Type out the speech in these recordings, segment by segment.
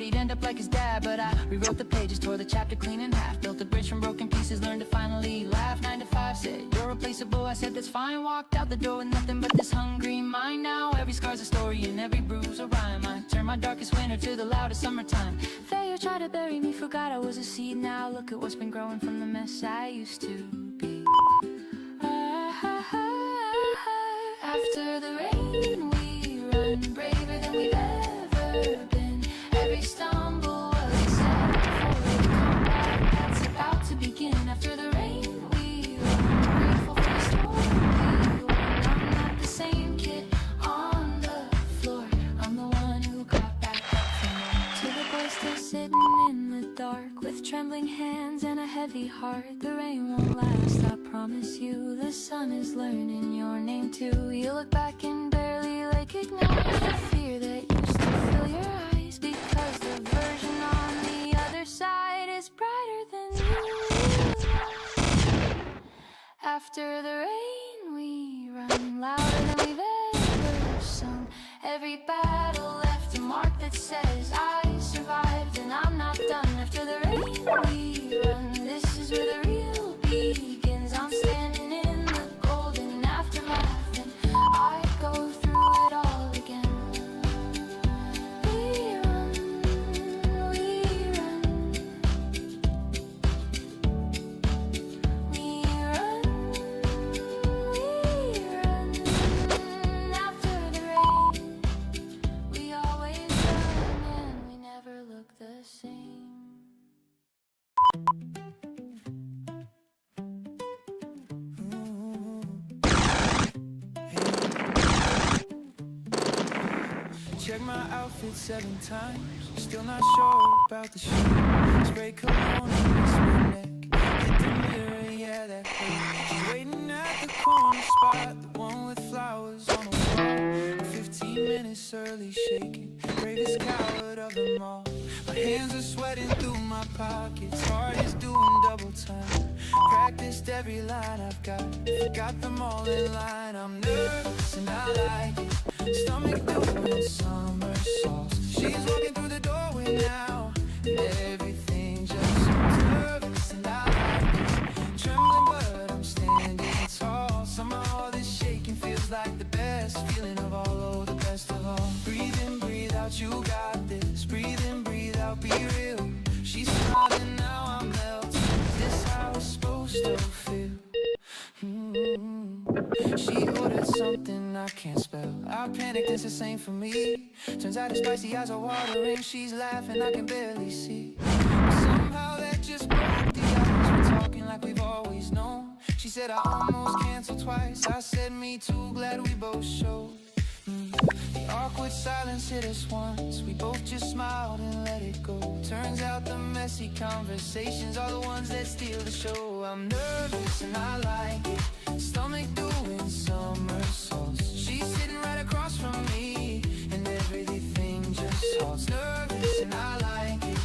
thought he'd end up like his dad, but I rewrote the pages, tore the chapter clean in half, built a bridge from broken pieces, learned to finally laugh. 9 to 5 said, you're replaceable, I said that's fine. Walked out the door with nothing but this hungry mind. Now every scar's a story and every bruise a rhyme. I turned my darkest winter to the loudest summertime. Failure tried to bury me, forgot I was a seed. Now look at what's been growing from the mess I used to be. After the rain we run, braver than we've ever been. Every stumble was a setup for the comeback that's about to begin. After the rain we run, grateful for the story we won. I'm not the same kid on the floor, I'm the one who got back up from more. To the boy still sitting in the dark with trembling hands and a heavy heart. The rain won't last, I promise you. The sun is learning your name too. You look back and barely recognize the fear that used to fill your eyes, because the version on the other side is brighter than you. After the rain we run, louder than we've ever sung. Every battle left a mark that says I survived and I'm not done. After the rain we run, this is where the real begins. I'm standing in the golden aftermath and I go through it all again. We run, we run, we run, we run. After the rain we always run and we never look the same. Check my outfit 7 times, still not sure about the shoe. Spray cologne and miss my neck, hit the mirror, yeah that hurt. She's waiting at the corner spot, the one with flowers on the wall. 15 minutes early, shaking, bravest coward of them all. My hands are sweating through my pockets, heart is doing double time. Practiced every line I've got them all in line. I'm nervous and I like it, stomach doing somersaults. She's walking through the doorway now, and everything just seems nervous and I like it. Trembling but I'm standing tall. Somehow all this shaking feels like the best feeling of all, oh the best of all. Breathe in, breathe out, you got this. Breathe in, breathe out, be real. She's smiling, now I'm melting. Is this how it's supposed to feel? She ordered something I can't spell. I panicked, it's the same for me. Turns out the spicy eyes are watering. She's laughing, I can barely see. But somehow that just broke the ice. We're talking like we've always known. She said I almost canceled twice. I said me too, glad we both showed. The awkward silence hit us once. We both just smiled and let it go. Turns out the messy conversations are the ones that steal the show. I'm nervous and I like it, stomach doing somersaults. She's sitting right across from me and everything just halts. Nervous and I like it,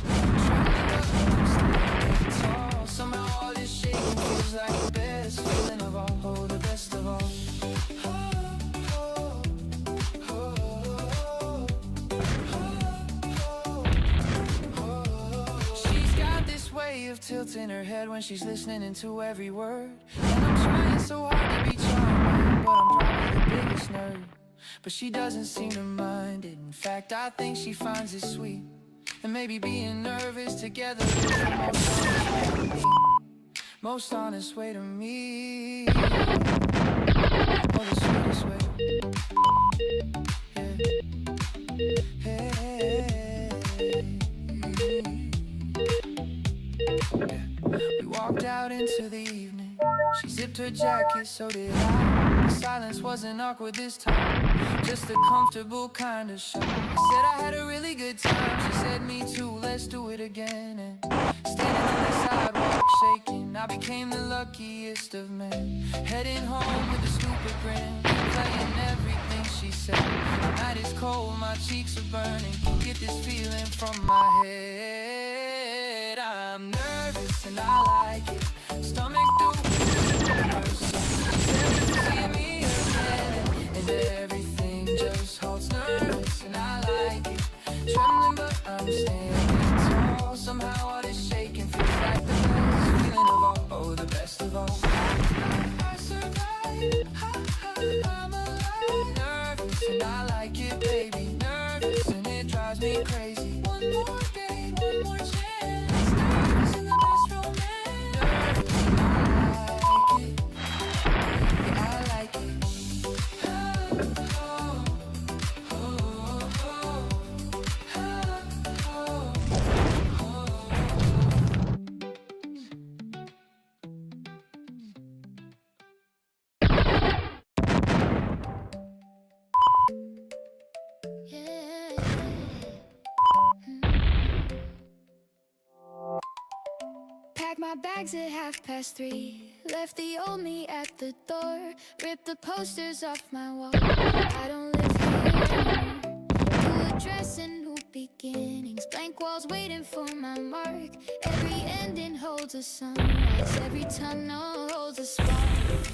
trembling but I'm standing tall. Somehow all this shaking feels like the best feeling of all, oh the best of all. Of tilting her head when she's listening into every word. And I'm trying so hard to be charming, but I'm probably the biggest nerd. But she doesn't seem to mind it. In fact, I think she finds it sweet. And maybe being nervous together is the most honest way to me. Oh, the sweetest way. Yeah. We walked out into the evening. She zipped her jacket, so did I. The silence wasn't awkward this time, just a comfortable kind of shock. I said I had a really good time. She said me too, let's do it again. And standing on the sidewalk shaking, I became the luckiest of men. Heading home with a stupid grin, playing everything she said. The night is cold, my cheeks are burning. Can't get this feeling from my head. I'm nervous and I like it, stomach doing somersaults. See me again and everything just halts. Nervous and I like it, trembling but I'm staying Packed my bags at 3:30. Left the old me at the door. Ripped the posters off my wall. I don't live here anymore. New address and new beginnings. Blank walls waiting for my mark. Every ending holds a sunrise. Every tunnel holds a spark.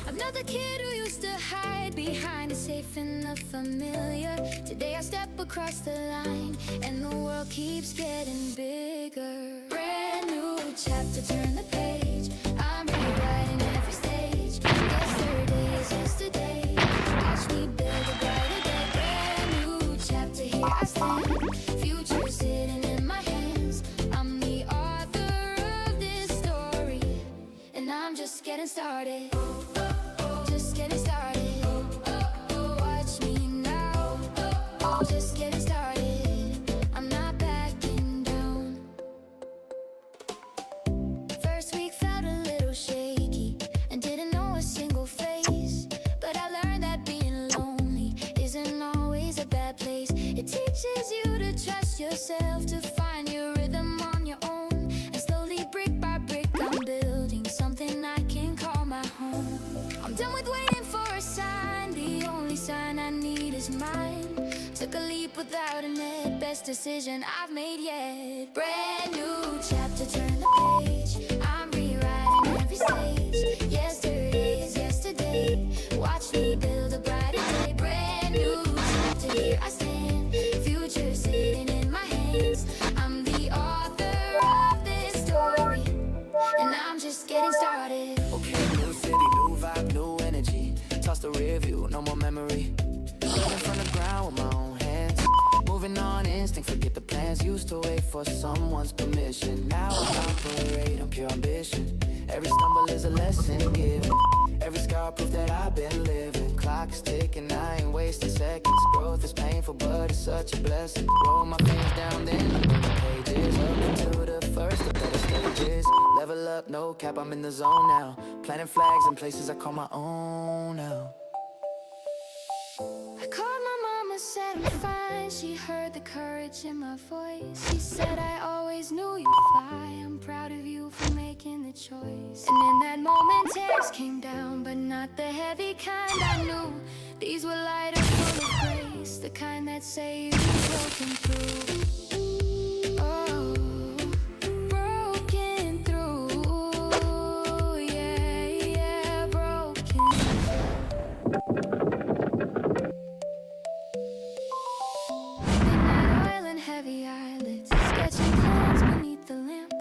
I'm not the kid who used to hide behind a safe in the familiar. Today I step across the line and the world keeps getting bigger. Brand new chapter, turn the page. I'm rewriting every stage. Yesterday is yesterday. Watch me build a brighter day. Brand new chapter, here I stand. Future sitting in my hands. I'm the author of this story, and I'm just getting started. Just getting started. Watch me now. Just getting started. I'm not backing down. First week felt a little shaky and didn't know a single face. But I learned that being lonely isn't always a bad place. It teaches you to trust yourself, to find your rhythm on your own. And slowly, brick by brick, I'm building something I can call my home. I'm done with waiting for a sign. The only sign I need is mine. Took a leap without a net. Best decision I've made yet. Brand new chapter, turn the page. I'm rewriting every stage. Yesterday is yesterday. Watch me build a brighter day. Brand new chapter, here I stand. Future sitting in my hands. I'm the author of this story, and I'm just getting started. Okay, new city, new vibe, new energy. Toss the rear view, no more memory. Building from the ground with my own hands. Moving on instinct, forget the plans. Used to wait for someone's permission. Now I operate on pure ambition. Every stumble is a lesson given. Every scar proof that I've been living. Clock is ticking, I ain't wasting seconds. Growth is painful, but it's such a blessing. Roll my fingers down, then I turn the pages. Up into the first of better stages. Level up, no cap, I'm in the zone now. Planting flags in places I call my own now. I called my mama, said I'm fine. She heard the courage in my voice. She said I always knew you'd fly. I'm proud of you for making the choice. And in that moment tears came down, but not the heavy kind. I knew these were lighter, full of grace, the kind that say you've broken through. Oh, broken through. Yeah, yeah, broken midnight oil and heavy eyelids, sketching plans beneath the lamp.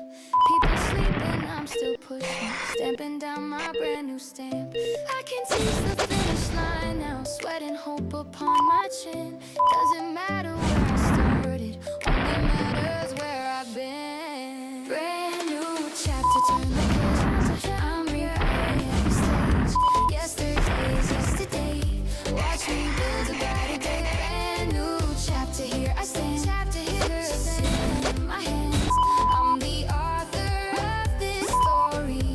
People sleeping, I'm still pushing, stamping down my brand new stamp. I can taste the finish line now, sweating hope upon my chin. Doesn't matter where I started, only matters where I've been. Brand new chapter, turn the page. I'm rewriting every stage. Yesterday is yesterday. Watch me build a brighter day. Brand new chapter, here I stand. Chapter, here I stand. In my hands, I'm the author of this story,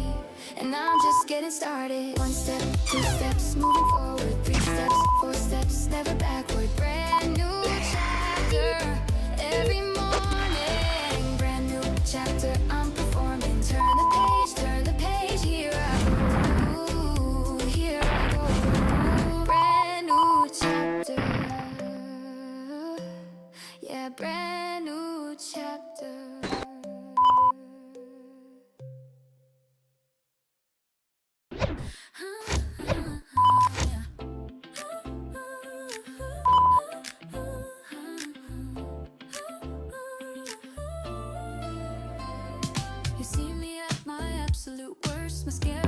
and I'm just getting started. One step, two steps, moving forward. 3 steps, 4 steps, never backward. Brand new chapter every morning. Brand new chapter, I'm performing. Turn the page, here I go. Here I go. Brand new chapter. Yeah, brand new chapter. You see me at my absolute worst, mascara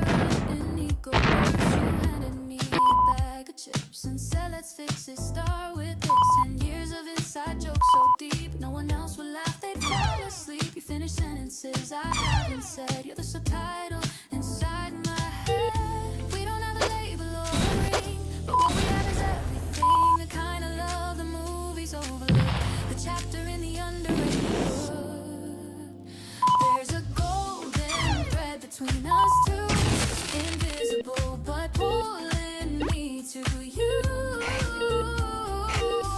and ego burst. You handed me a bag of chips and said let's fix it, start with this. 10 years of inside jokes so deep, no one else would laugh, they'd fall asleep. You finish sentences I haven't said, you're the subtitle inside my head. We don't have a label or a ring, but what we have is everything. The kind of love the movies overlook, the chapter in the underrated book. There's a golden thread between us two, invisible but pulling me to you.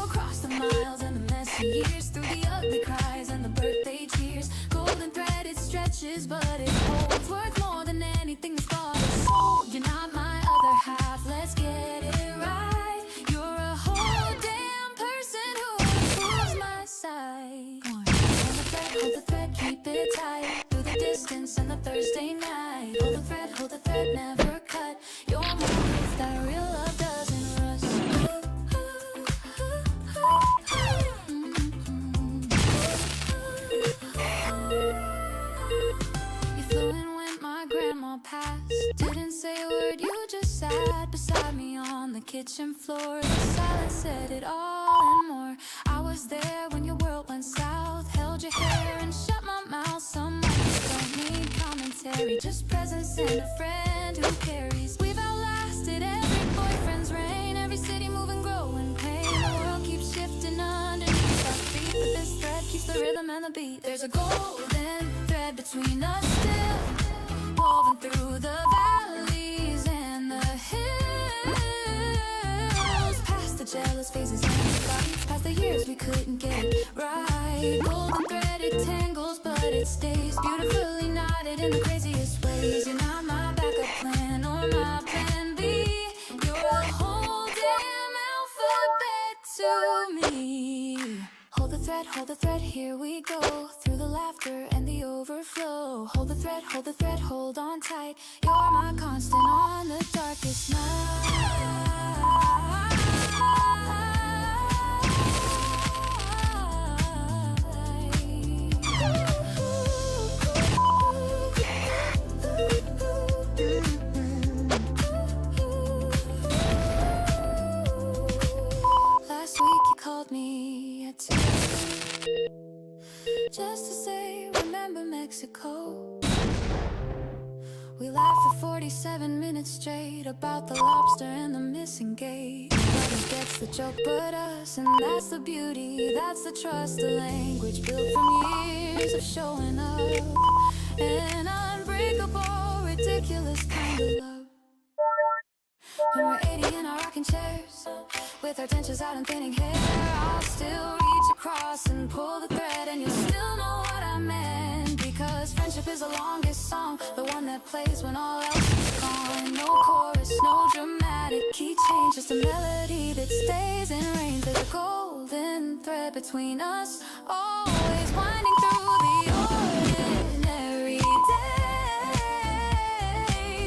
Across the miles and the messy years, through the ugly cries and the birthday cheers, golden thread it stretches pieces, but it holds worth more than anything that's bought or sold. You're not my other half, let's get it right. You're a whole damn person who improves my sight. Hold the thread, keep it tight. Through the distance and the Thursday night. Hold the thread, never cut. You're more proof that real love doesn't rust. You flew in when my grandma passed. Didn't say a word, you just sat beside me on the kitchen floor. The silence said it all and more. I was there when your world went south. Held your hair and shut my mouth. Some moments don't need commentary, just presence and a friend who carries. We've outlasted every boyfriend's reign, every city move and grow in pain. The world keeps shifting underneath our feet, but this thread keeps the rhythm and the beat. There's a golden thread between us still, woven through the valleys and the hills. Past the jealous phases and the fights, past the years we couldn't get it right. Golden thread, it tangles, but it stays beautifully knotted in the craziest ways. You're not my backup plan or my plan B. You're a whole damn alphabet to me. Hold the thread, here we go. Through the laughter and the overflow. Hold the thread, hold on tight. You're my constant on the darkest night. Last week you called me at 2 just to say, remember Mexico? We laughed for 47 minutes straight about the lobster and the missing gate. Nobody gets the joke but us, and that's the beauty, that's the trust. The language built from years of showing up. An unbreakable, ridiculous kind of love. When we're 80 in our rocking chairs, with our dentures out and thinning hair, I'll still reach across and pull the thread, and you'll still know what I meant. Because friendship is the longest song, the one that plays when all else is gone. No chorus, no dramatic key change, just a melody that stays and reigns. There's a golden thread between us, always winding through the ordinary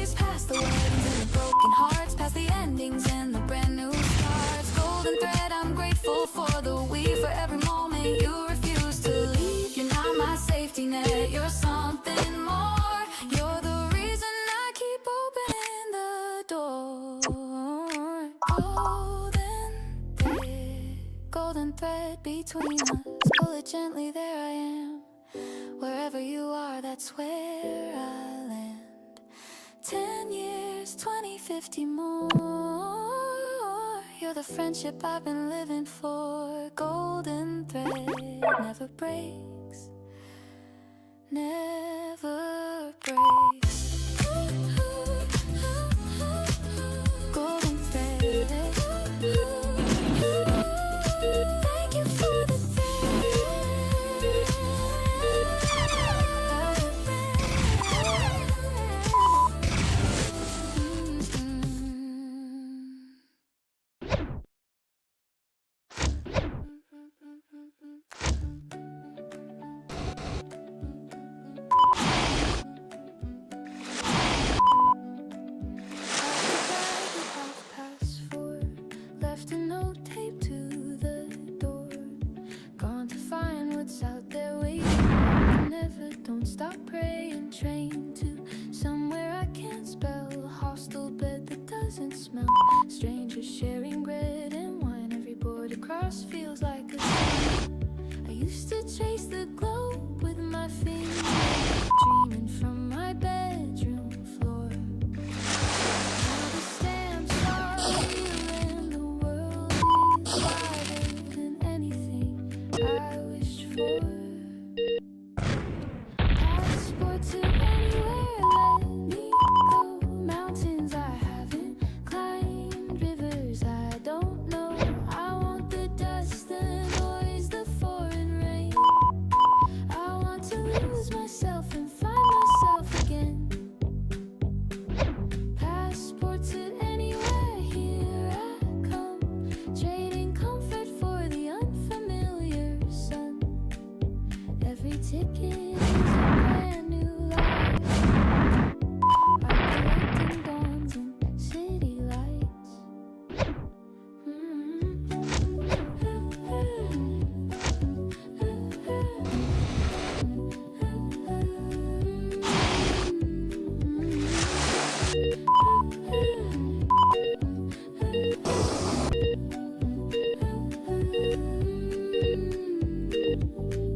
days. Past the weddings and the broken hearts, past the endings and the brand new starts. Golden thread, I'm grateful for the weave, for every moment you refuse to leave. You're not my safety net, you're something more. You're the reason I keep opening the door. Golden thread between us, pull it gently, there I am. Wherever you are, that's where I land. 10 years, 20, 50 more. You're the friendship I've been living for. Golden thread never breaks, never breaks. Golden thread. Thank you for the left a note taped to the door. Gone to find what's out there waiting. Never, don't stop praying. Train to somewhere I can't spell. Hostel bed that doesn't smell. Strangers sharing bread and wine. Every board across feels like a sign. I used to chase the globe with my fingers, dreaming from my bedroom floor. Now the stamps are real and the world is wider than anything I wished for. Passport to anywhere, let me go. Mountains I haven't climbed, rivers I don't know. I want the dust, the noise, the foreign rain. I want to lose myself and find my is a brand new life. I'm collecting bonds and city lights.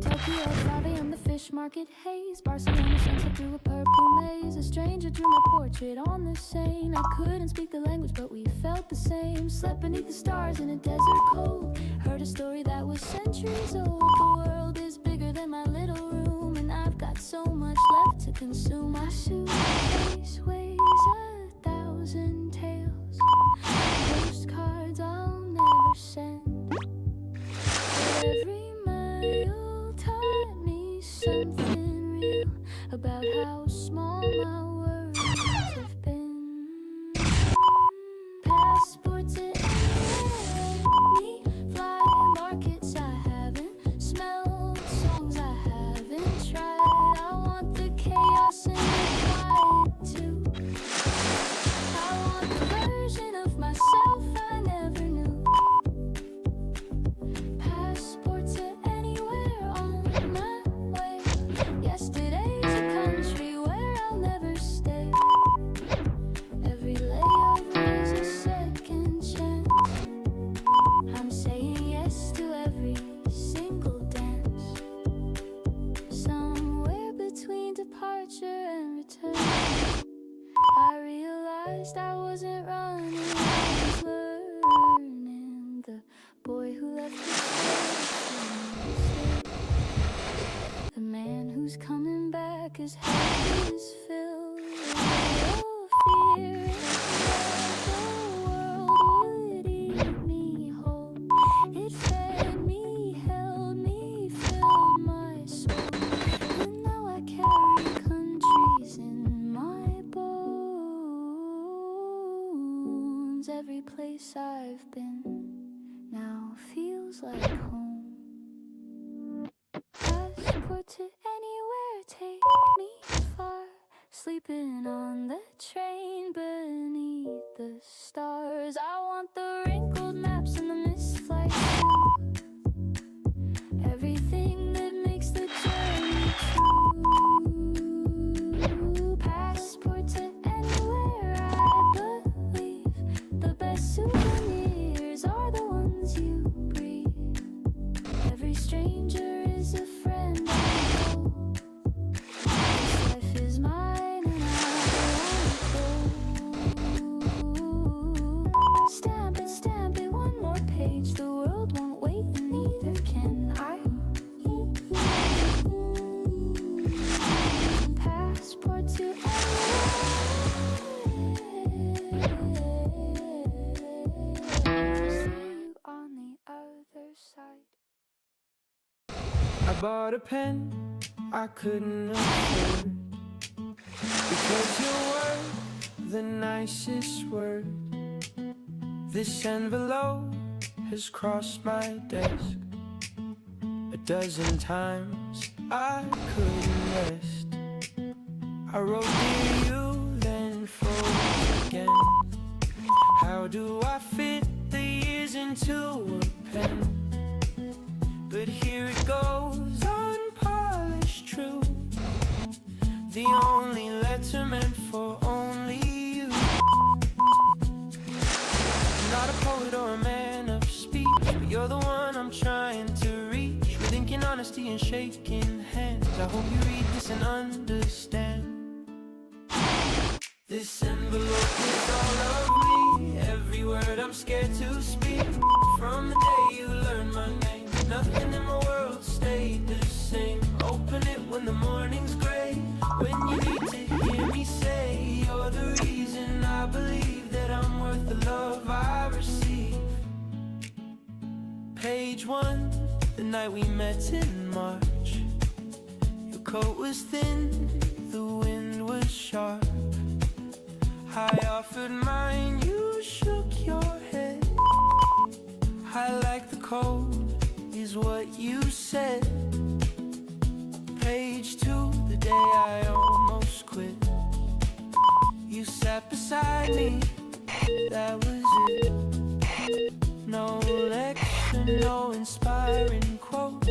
Tokyo, 5 a.m. the fish market haze. Barcelona sunset through a purple maze. A stranger drew my portrait on the Seine. I couldn't speak the language, but we felt the same. Slept beneath the stars in a desert cold. Heard a story that was centuries old. The world is bigger than my little room, and I've got so much left to consume. My suitcase weighs 1,000 tales. Postcards I'll never send. But every mile taught me something real about how small my worries have been. Passport to anywhere, me fly markets I haven't smelled, songs I haven't tried. I want the chaos and the quiet too. I want the version of myself I never knew. Passport to anywhere on my way. Yesterday's a country where I'll never stay. Every layover is a second chance. I'm saying yes to every single dance. Somewhere between departure and return, I realized I wasn't running, I was learning. The boy who left the station, the man who's coming back, his head is filled with fear. The world would eat me whole. It fed me, held me, filled my soul. And now I carry countries in my bones. Every place I've been now feels like home. Passport to anywhere, take me far. Sleeping on the train beneath the stars. I want the wrinkled maps and the missed flights too. Everything that makes the journey true. Passport to anywhere, I believe. The best souvenirs are the ones you breathe. Every stranger is a friend I know. This life is mine and I want it. Stamp it, one more page. The world won't wait and neither can I. Passport to anywhere. See you on the other side. I bought a pen I couldn't afford because you're worth the nicest word. This envelope has crossed my desk a dozen times. I couldn't rest. I wrote dear you, then froze again. How do I fit the years into a pen? But here it goes, unpolished truth. The only letter meant for only you. I'm not a poet or a man of speech, but you're the one I'm trying to reach. We're thinking honesty and shaking hands. I hope you read this and understand. This envelope is all of me. Every word I'm scared to speak. From the day you learned my name, nothing in my world stayed the same. Open it when the morning's gray. When you need to hear me say you're the reason I believe that I'm worth the love I receive. Page 1, the night we met in March. Your coat was thin, the wind was sharp. I offered mine, you shook your head. I like the cold, is what you said. Page beside me. That was it. No lecture, no inspiring quote,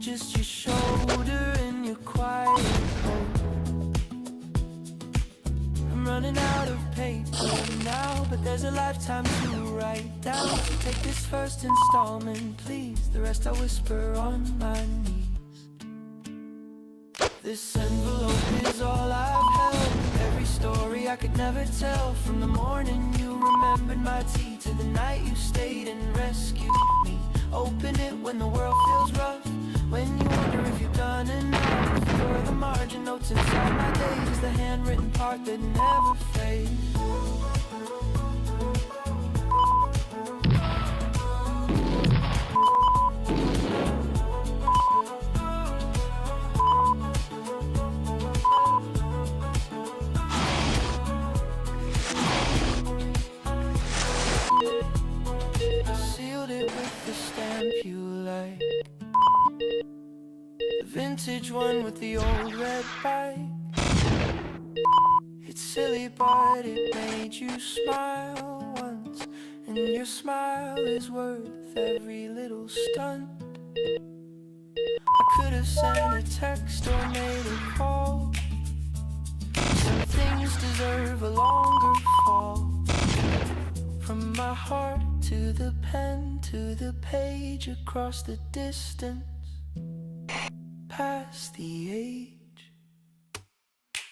just your shoulder and your quiet hope. I'm running out of paper now, but there's a lifetime to write down. So take this first installment, please. The rest I whisper on my knees. This envelope is all I've held. Every story I could never tell. From the morning you remembered my tea to the night you stayed and rescued me. Open it when the world feels rough, when you wonder if you've done enough. You're the margin notes inside my days, the handwritten part that never fades. Vintage one with the old red bike. It's silly but it made you smile once, and your smile is worth every little stunt. I could have sent a text or made a call. Some things deserve a longer fall. From my heart to the pen, to the page, across the distance, past the age.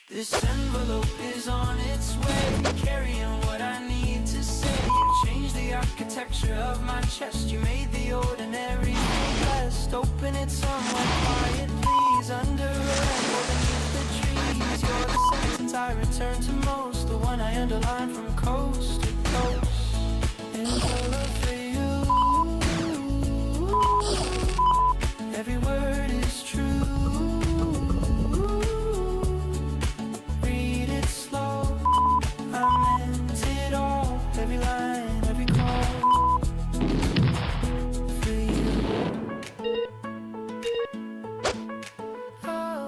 This envelope is on its way, carrying what I need to say. You changed the architecture of my chest. You made the ordinary blessed. Open it somewhere quiet, please. Under a rainbow beneath the trees. You're the sentence I return to most, the one I underline from coast to coast. In color for you, every word is true. Read it slow, I meant it all. Every line, every call for you. Oh,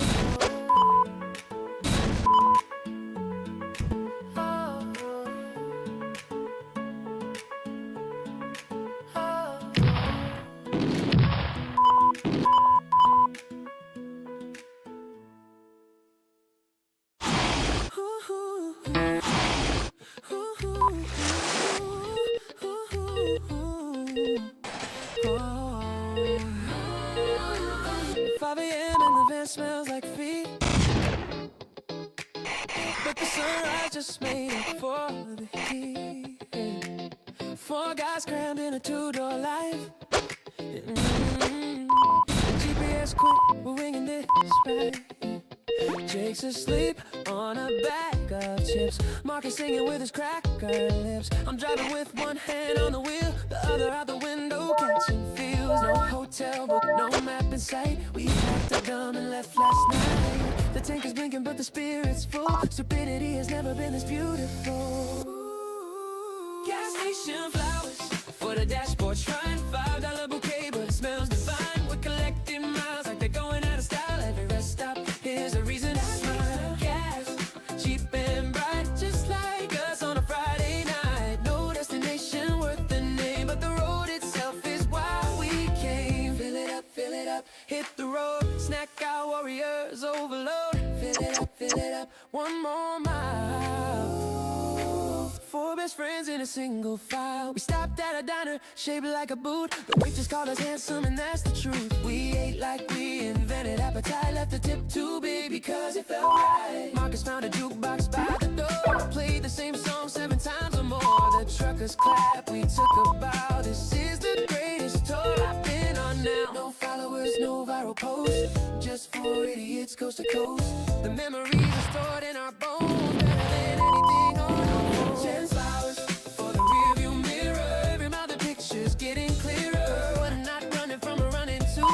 smells like feet, but the sunrise just made up for the heat. Four guys crammed in a two-door life. GPS quit, we're winging this right. Jake's asleep on a bag of chips. Mark is singing with his cracker lips. I'm driving with one hand on the wheel, the other out the window, catching feels. No hotel book, no map in sight. We packed our gum and left last night. The tank is blinking but the spirit's full. Stupidity has never been this beautiful. Gas station flowers for the dashboard shrine. $5 bouquet but it smells divine. We're collecting miles like they're going out of style. Every rest stop is a reason to smile. Gas, cheap and bright, just like us on a Friday night. No destination worth the name, but the road itself is why we came. Fill it up, hit the road. Snack our warriors overload. Fill it up, one more mile. Four best friends in a single file. We stopped at a diner shaped like a boot. The waitress called us handsome and that's the truth. We ate like we invented appetite. Left the tip too big because it felt right. Marcus found a jukebox by the door. Played the same song 7 times or more. The truckers clap, we took a bow. This is the greatest tour I've been on now. No followers, no viral posts, just 4 idiots coast to coast. The memories are stored in our bones, better than anything on our phones. 10 flowers for the rearview mirror. Every mile the picture's getting clearer. We're not running from a running to.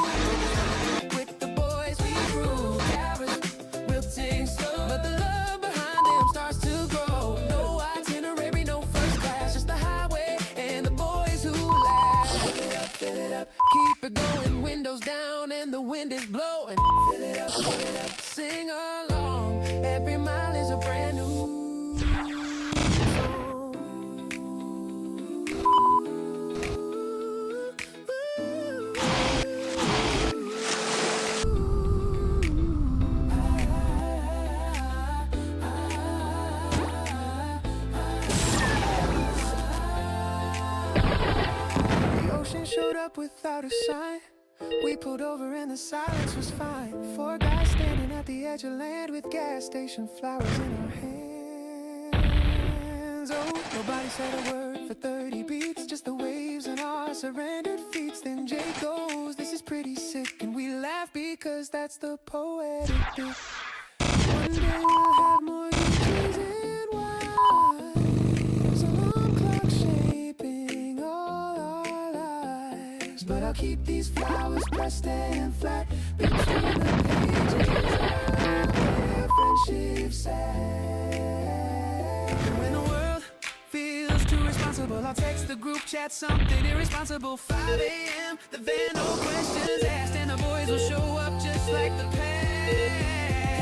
With the boys we grew. Carrots wilting slow, but the love behind them starts to grow. No itinerary, no first class, just the highway and the boys who laugh. Fill it up, keep it going. Windows down and the wind is blowing. Fill it up, sing along. Every mile is a brand new without a sign. We pulled over and the silence was fine. Four guys standing at the edge of land with gas station flowers in our hands. Oh, nobody said a word for 30 beats, just the waves and our surrendered feet. Then Jay goes, this is pretty sick, and we laugh because that's the poetic bit. One day we'll have mortgages and wives, a long clock shaping all our lives. But I'll keep these flowers pressed and flat between the pages of where friendship sat. When the world feels too responsible, I'll text the group chat something irresponsible. 5 a.m. the van, no questions asked, and the boys will show up just like the past.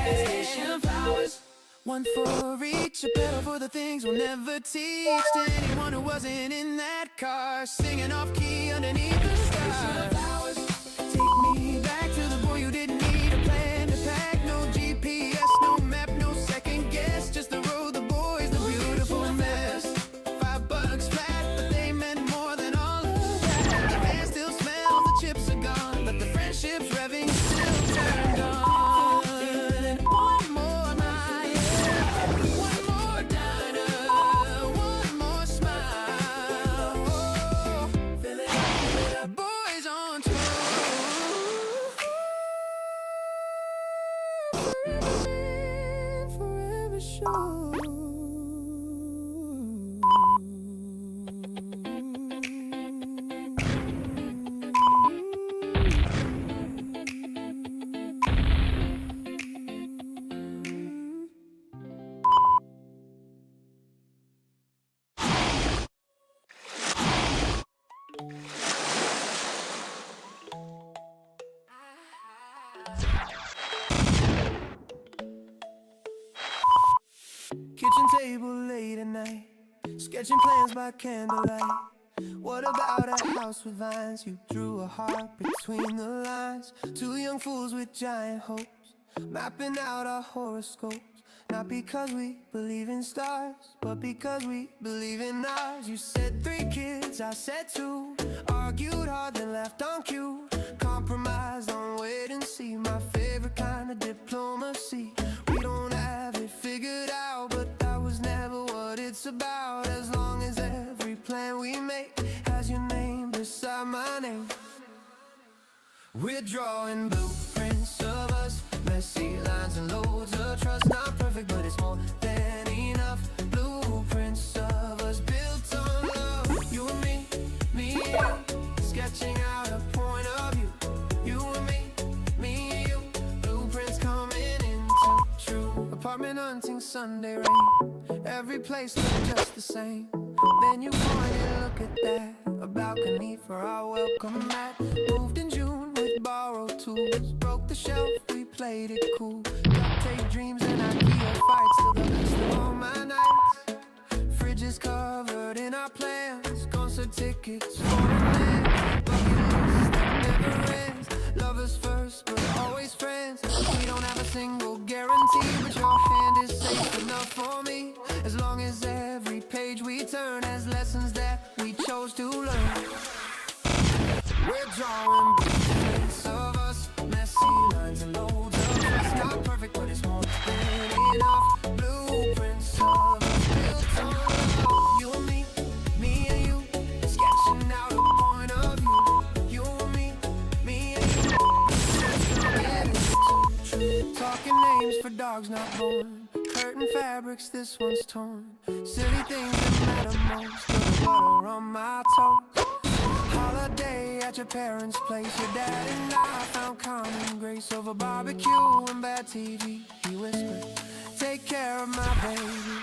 Station flowers, one for each, a pedal for the things we'll never teach to anyone who wasn't in that car, singing off key underneath the stars. Take me back to the boy who didn't need a plan to pack, no GPS, no map, no second guess, just the road, the boys, the beautiful mess. $5 flat, but they meant more than all of that. The van still smells, the chips are gone, but the friendship's revving still turned on. One more night, one more diner, one more smile. Oh, fill it up, boys on tour. Forever sure. Kitchen table late at night, sketching plans by candlelight. What about a house with vines? You drew a heart between the lines. Two young fools with giant hopes, mapping out our horoscopes. Not because we believe in stars, but because we believe in ours. You said 3 kids, I said 2. Argued hard, then left on cue. Compromised on wait and see. My favorite kind of diplomacy. We don't have it figured out, but that was never what it's about. As long as every plan we make has your name beside my name. We're drawing blueprints of us, messy lines and loads of trust. Not perfect, but it's more than enough. Blueprints of us built on love. You and me and you, sketching out a point of view. You and me and you, blueprints coming into true. Apartment hunting, Sunday rain, every place looked just the same. Then you pointed, look at that, a balcony for our welcome mat. Moved in June with borrowed tools, broke the shelf, we played it cool. Duct tape dreams and IKEA fights, still the best of all my nights. Fridges covered in our plans, concert tickets, foreign land, bucket list that never ends. Lovers first, but always friends. We don't have a single guarantee, but your hand is safe enough for me. As long as every page we turn has lessons that we chose to learn. We're drawing blueprints of us, messy lines and loads of trust. Not perfect, but it's more than enough. Blueprints of us built on love. You and me and you, sketching out a point of view. You and me and you, talking names for dogs not born. Curtain fabrics, this one's torn. Silly things that matter most, put the butter on my toast. Holiday at your parents' place, your dad and I found common grace over barbecue and bad TV. He whispered, take care of my baby.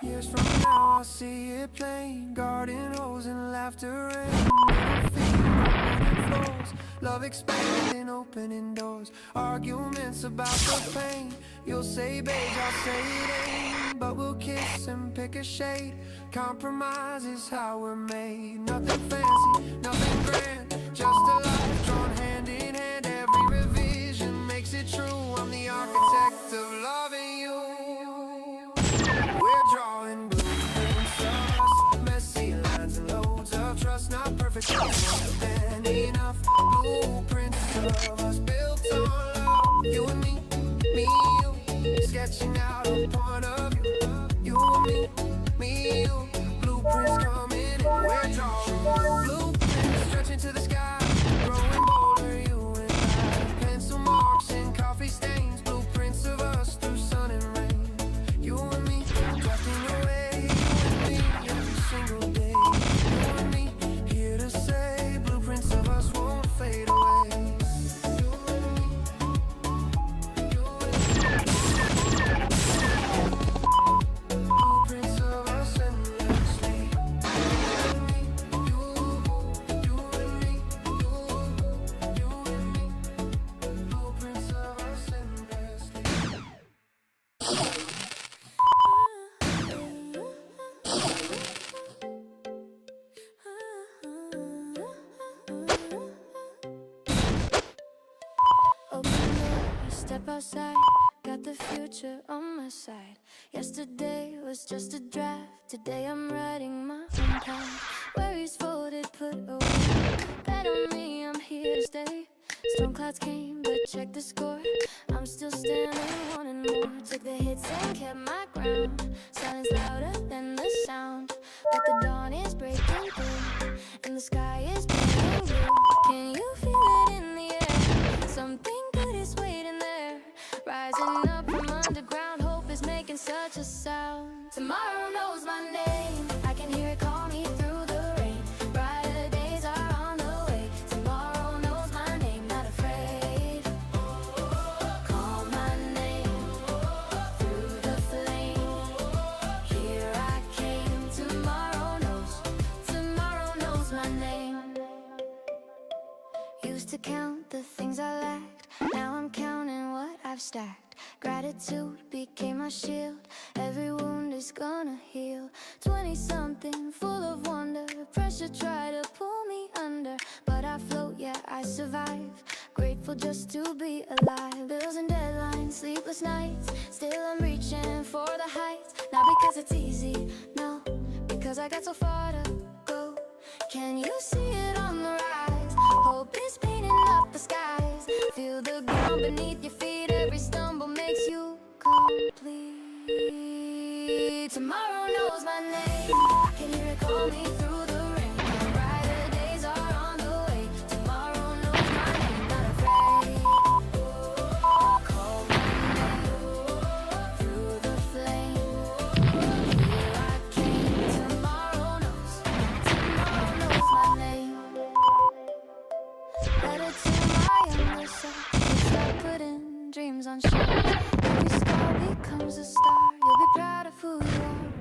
Years from now I'll see it plain, garden hose and laughter rain. Little feet on floors, love expanding, opening doors. Arguments about the pain, you'll say beige, I'll say it ain't. But we'll kiss and pick a shade. Compromise is how we're made. Nothing fancy, nothing grand, just a life drawn hand in hand. Every revision makes it true. I'm the architect of loving you. We're drawing blueprints of us, messy lines and loads of trust. Not perfect, built on love. You and me, you. Sketching out a point of view. You and me, you. Blueprints coming in. We're drawing blueprints stretching to the sky. Growing bolder, you and I. Pencil marks and coffee stains. Blueprints of us through sun and rain. You and me, drifting away. You and me, every single day. You and me, here to say. Blueprints of us won't fade away. You and me, you and me. Blueprints of us endlessly. You and me, you and me, you and me. Blueprints of us endlessly. Open door, step outside, got the future on my side. Yesterday was just a draft, today I'm writing my own path. Worries folded, put away, bet on me, I'm here to stay. Storm clouds came, but check the score, I'm still standing, wanting more. Took the hits and kept my ground, silence louder than the sound. But the dawn is breaking through, and the sky is burning blue. Can you feel it in the air? Something good is waiting there. Rising up from underground, hope is making such a sound. Tomorrow knows my name, I can hear it call me through the rain. Brighter days are on the way. Tomorrow knows my name, not afraid. Call my name through the flame. Here I came. Tomorrow knows my name. Used to count the things I lacked, now I'm counting what I've stacked. Gratitude became my shield, every wound is gonna heal. 20-something, full of wonder, pressure tried to pull me under. But I float, yeah, I survive, grateful just to be alive. Bills and deadlines, sleepless nights, still I'm reaching for the heights. Not because it's easy, no, because I got so far to go. Can you see it on the rise? Hope is painting up the skies. Feel the ground beneath your feet. Every stumble makes you complete. Tomorrow knows my name, can hear it call me through the rain. Brighter days are on the way. Tomorrow knows my name, not afraid. Call my name through the flame. Here I came. Tomorrow knows my name. Letter to my younger self, start putting dreams on shelves. Every star becomes a star, you'll be proud of who you are.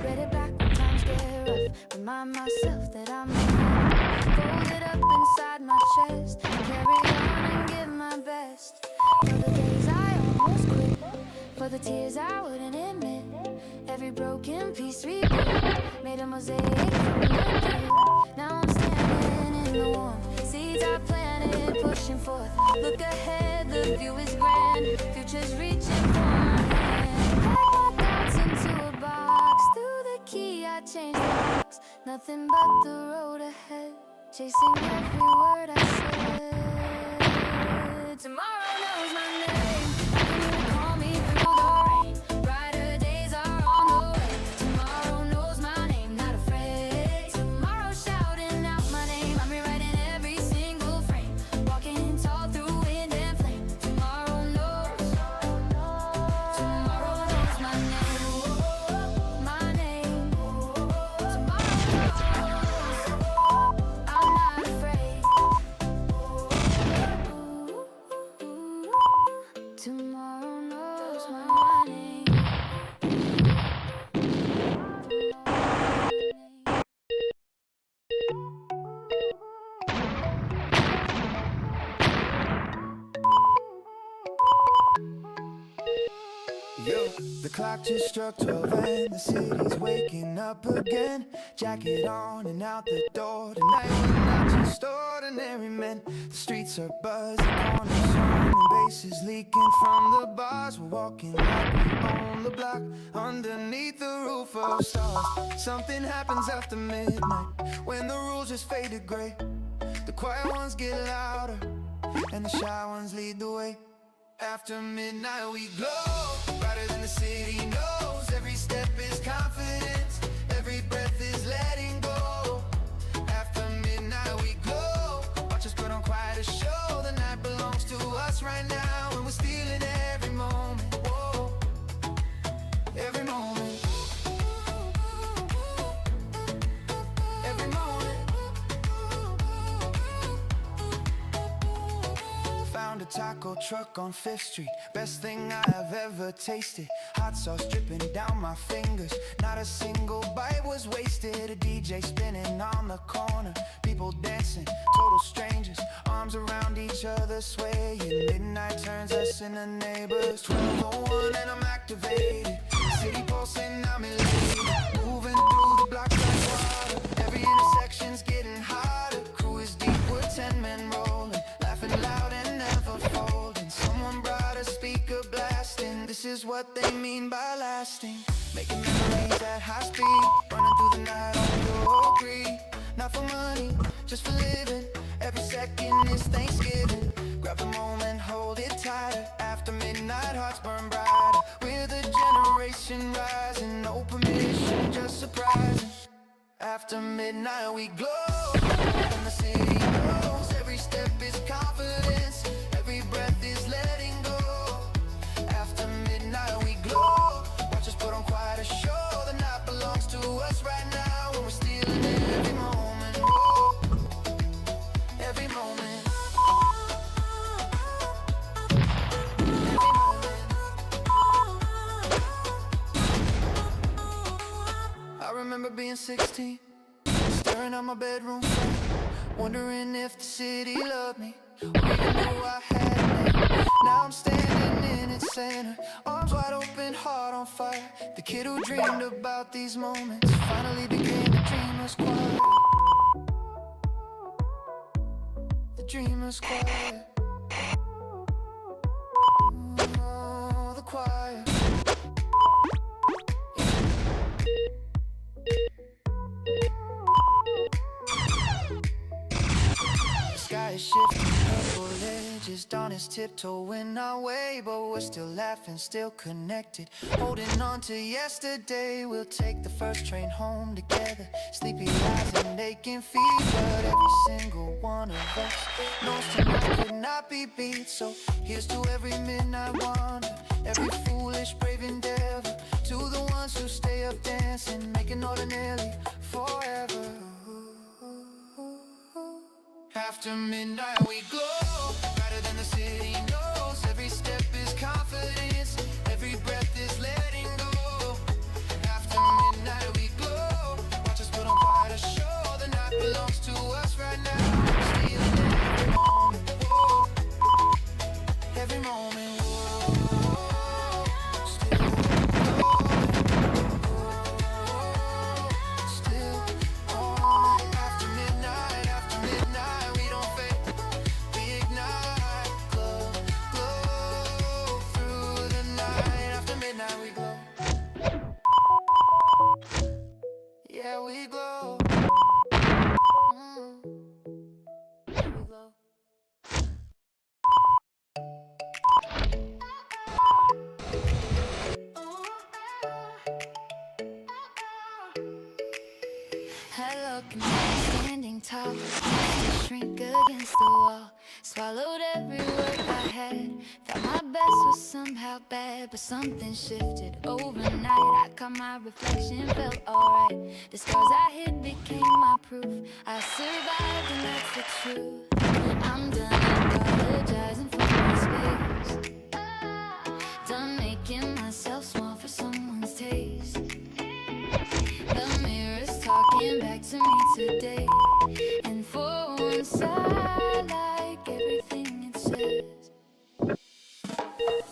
Read it back when times get rough, remind myself that I'm enough. Fold it up inside my chest, carry on and give my best. For the days I almost quit, for the tears I wouldn't admit. Every broken piece rebuilt, made a mosaic from the pit. Now I'm standing in the warm, seeds I planted, pushing forth. Look ahead, the view is grand, future's reaching for my hand. Pack my thoughts into a box, through the key I changed the locks. Nothing but the road ahead, chasing every word I said. Tomorrow knows my name, I can hear it call me through the rain. Brighter days are on the way. Tomorrow knows my name, not afraid. Tomorrow shouting out my name, I'm rewriting every single frame. Walking tall through wind and flame. Tomorrow knows my name, my name. Tomorrow knows, I'm not afraid. Tomorrow knows my name. Yo, the clock just struck 12 and the city's waking up again. Jacket on and out the door. Tonight we're not just ordinary men. The streets are buzzing, corners on and basses leaking from the bars. We're walking like we own the block underneath the roof of stars. Something happens after midnight when the rules just fade to gray. The quiet ones get louder and the shy ones lead the way. After midnight we glow, brighter than the city knows. Every step is confidence, every breath is letting go. After midnight we glow, watch us put on quite a show. The night belongs to us right now, and we're stealing every moment. Whoa, every moment, every moment. Found a taco truck on 5th Street, best thing I have ever tasted. Hot sauce dripping down my fingers, not a single bite was wasted. A DJ spinning on the corner, people dancing, total strangers, arms around each other swaying. Midnight turns us into neighbors. 12:01 and I'm activated, city pulsing, I'm elated. Moving through the block like water, every intersection's getting hotter. Crew is deep, we're 10 men rolling, laughing loud and never folding. Someone brought a speaker blasting, this is what they mean by lasting. Making memories at high speed, running through the night on your greed. Not for money, just for living, every second is Thanksgiving. Grab the moment, hold it tighter. After midnight, hearts burn brighter. We're the generation rising, no permission, just surprising. After midnight we glow, and the city knows. Every step is confidence, every breath is letting go. After midnight we glow, watch us put on quite a show. The night belongs to us right now, and we're stealing every moment. Whoa, every moment, every moment. I remember being 16, staring at my bedroom frame, wondering if the city loved me, or even knew I had a name. Now I'm standing in its center, arms wide open, heart on fire. The kid who dreamed about these moments finally became the dreamer's choir. The dreamer's choir. Oh, the choir. The sky is shifting, purple edges, dawn is tiptoeing our way, but we're still laughing, still connected, holding on to yesterday. We'll take the first train home together, sleepy eyes and aching feet, but every single one of us knows tonight could not be beat. So here's to every midnight wander, every foolish brave endeavor, to the ones who stay up dancing, making ordinary forever. After midnight we glow, brighter than the city knows. Every step is confidence, every breath is letting go. After midnight we glow, watch us put on quite a show. The night belongs to us right now, stealing every moment. Whoa, every moment. Whoa, still going. Still on. After midnight, after midnight, we don't fade, we ignite. Glow, glow through the night. After midnight we glow. Yeah, we glow. We glow. Hello, can I standing tall, shrink against the wall. Swallowed every word I had, thought my best was somehow bad, but something shifted overnight. I caught my reflection, felt alright. The scars I hid became my proof. I survived and that's the truth. I'm done apologizing for my space, done making myself small for someone's taste. The mirror's talking back to me today, and for once I like everything it says.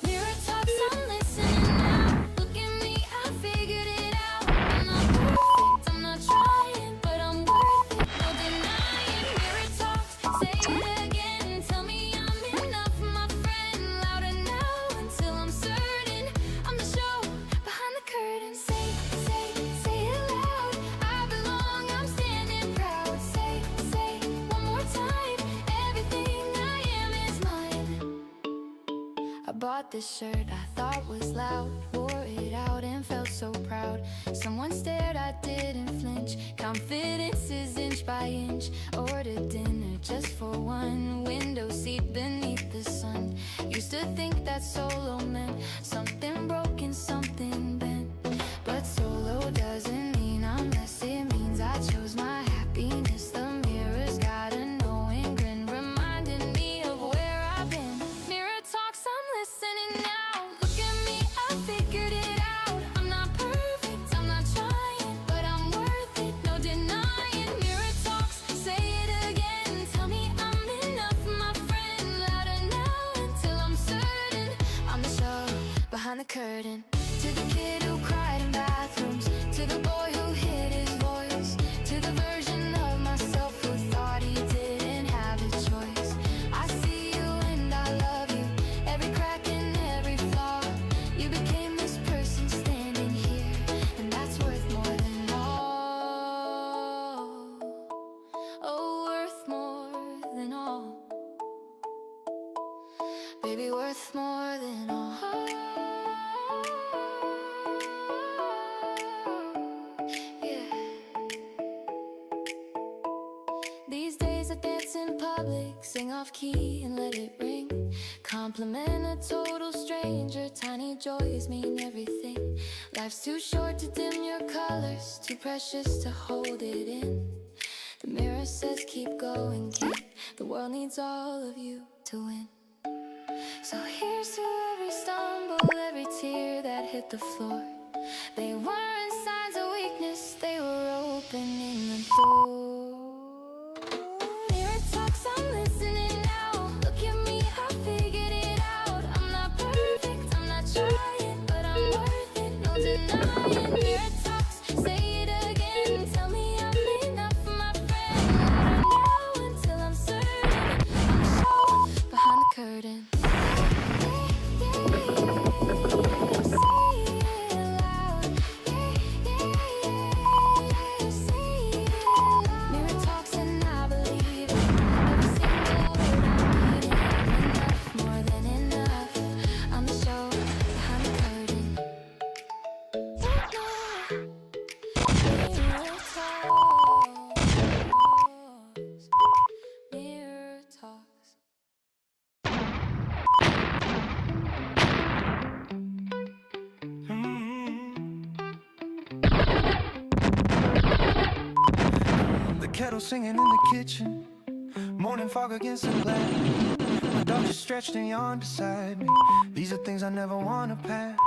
Mirror talks, I'm listening now. Look at me, I figured it out. I'm not perfect, I'm not trying, but I'm worth it, no denying. Mirror talks, say it again. Tell me I'm enough, my friend. Louder now until I'm certain I'm the show behind the curtain. Say it loud. I belong, I'm standing proud. bought this shirt I thought was loud, wore it out and felt so proud. Someone stared, I didn't flinch. Confidence is inch by inch. Ordered dinner just for one. Window seat beneath the sun. Used to think that solo meant something broken, something bent. But solo doesn't mean I'm less. It means I chose my happiness. The mirror's got a knowing grin, reminding me of where I've been. Mirror talks, I'm listening now. Look at me, I figured it out. I'm not perfect, I'm not trying, but I'm worth it, no denying. Mirror talks, say it again. Tell me I'm enough, my friend. Louder now until I'm certain I'm the show behind the curtain. To the kid who cried in bathrooms, to the boy who hid his voice, to the version of myself who thought he didn't have a choice. I see you and I love you, every crack and every flaw. You became this person standing here, and that's worth more than all. Oh, worth more than all. Baby, worth more than all. Yeah. These days I dance in public, sing off key and let it ring. Compliment a total stranger, tiny joys mean everything. Life's too short to dim your colors, too precious to hold it in. The mirror says keep going, kid. The world needs all of you to win. So here's to every stumble, every tear that hit the floor. They weren't signs of weakness, they were opening the door. Mirror talks, I'm listening now. Look at me, I figured it out. I'm not perfect, I'm not trying, but I'm worth it, no denying. Mirror talks, say it again. Tell me I'm enough, my friend. Louder now until I'm certain I'm the show behind the curtain. Kettle singing in the kitchen, morning fog against the glass. My dog just stretched and yawned beside me. These are things I never wanna pass.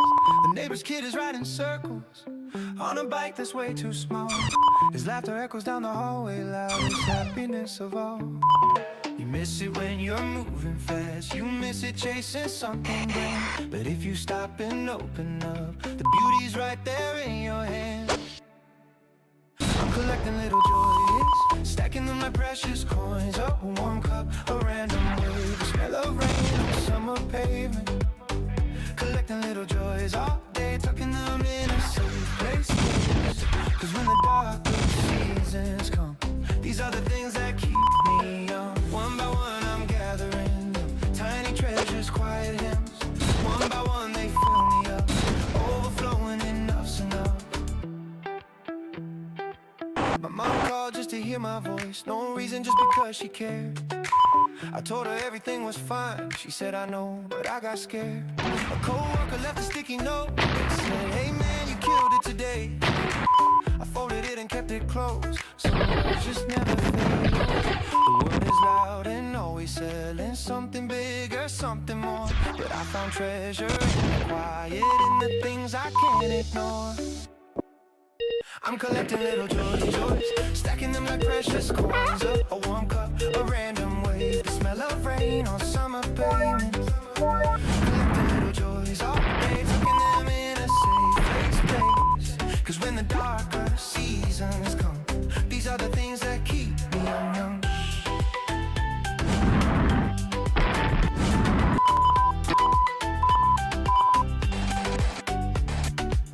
The neighbor's kid is riding circles on a bike that's way too small. His laughter echoes down the hallway, loudest happiness of all. You miss it when you're moving fast, you miss it chasing something grand. But if you stop and open up, the beauty's right there in your hands. I'm collecting little joys, stacking them like precious coins. Up a warm cup, a random wave, the smell of rain on summer pavement. Collecting little joys all day, tucking them in a safe place. Cause when the darkest seasons come, these are the things that keep me young. One by one I'm gathering them, tiny treasures, quiet hymns. One by one they fill me up, overflowing, enough's enough. My mom called just to hear my voice, no reason, just because she cared. I told her everything was fine, she said I know, but I got scared. A coworker left a sticky note, said, hey man, you killed it today. I folded it and kept it close, so words just never fade. The word is loud and always selling something bigger, something more. But I found treasure in the quiet, in the things I can't ignore. I'm collecting little joys, stacking them like precious coins. Up a warm cup, a random wave, the smell of rain on summer pavements. Collecting little joys all day, tucking them in a safe place. Cause when the darker seasons come, these are the things that keep me young.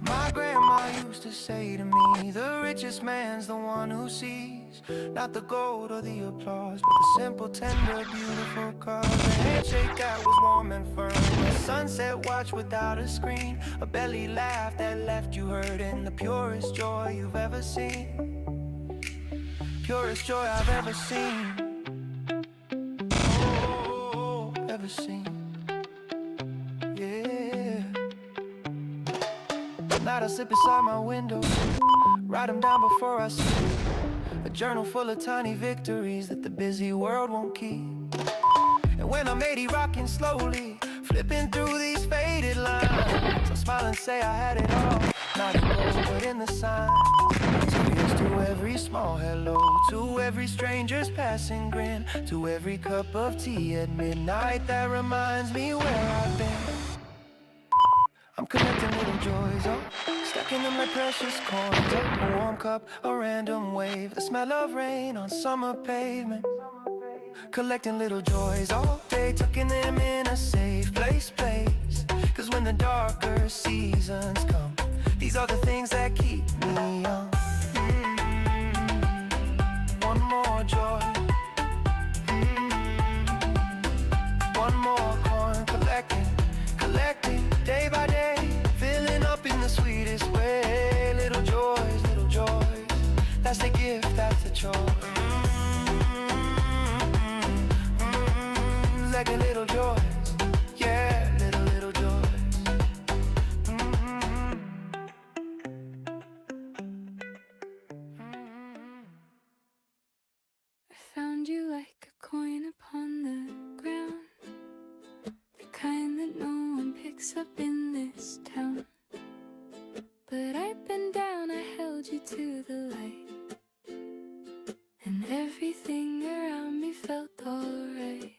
My grandma used to say to me, the richest man's the one who sees not the gold or the applause, but the simple, tender, beautiful cause. The handshake that was warm and firm, the sunset watch without a screen, a belly laugh that left you hurting. The purest joy you've ever seen, purest joy I've ever seen. Oh, ever seen. Yeah. Night I sit beside my window, write them down before I sleep. A journal full of tiny victories that the busy world won't keep. And when I'm 80 rocking slowly, flipping through these faded lines, I smile and say I had it all, not in gold but in the signs. So here's to every small hello, to every stranger's passing grin, to every cup of tea at midnight that reminds me where I've been. I'm collecting little joys, oh, stacking them like precious coins, oh, a warm cup, a random wave, the smell of rain on summer pavement. Collecting little joys all day, tucking them in a safe place. Cause when the darker seasons come, these are the things that keep me young. One more joy, one more coin, collecting day by day, filling up in the sweetest way. Little joys, that's the gift, that's the choice. Like a little joys, yeah, little joys. I found you like a coin upon the ground, the kind that no one picks up in this town. But I bent down, I held you to the light, and everything around me felt alright.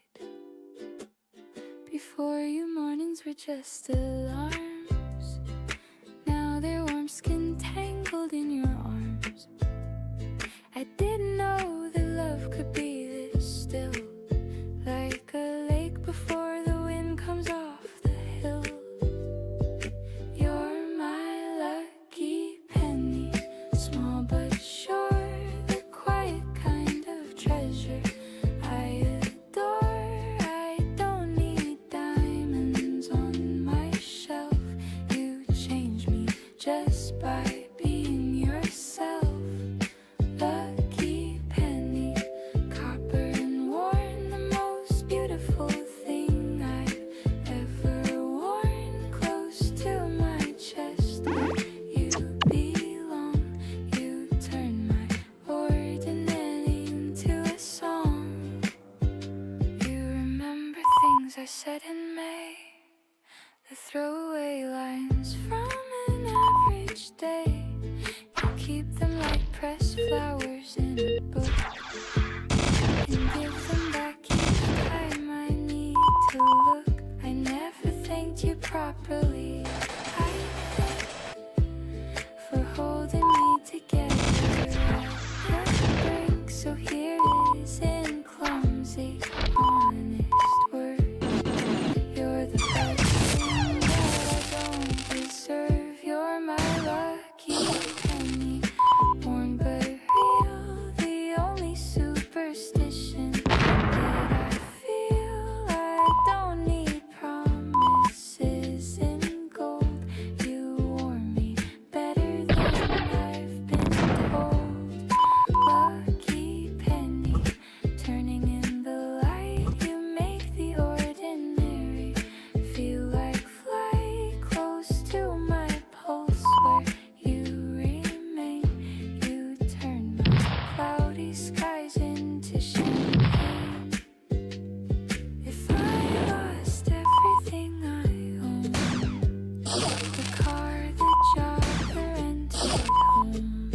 Before you, mornings were just alarms. Now they're warm skin tangled in your arms. I didn't know that love could be this still, like a lake before the wind comes off the hill. You're my lucky penny, small but sure, the quiet kind of treasure I adore. I don't need diamonds on my shelf. You change me just by being yourself. Lucky penny, copper and worn, the most beautiful thing I've ever worn. Close to my chest, you belong. You turn my ordinary into a song. You remember things I said in May, the throwaway lines from an average day. You keep them like pressed flowers in a book, and give them back each time I need to look. I never thanked you properly, I think, for holding me together at the brink. So here it is in clumsy, honest words. You're the best thing that I don't deserve. You're my lucky penny, born but real, the only superstition that I feel. I don't need promises in gold. You warm me better than I've been told. Lucky penny, turning in the light, you make the ordinary feel like flight. Close to my pulse where you remain. You turn my cloudy skies into champagne. If I lost everything I own, the car, the job, the rented home,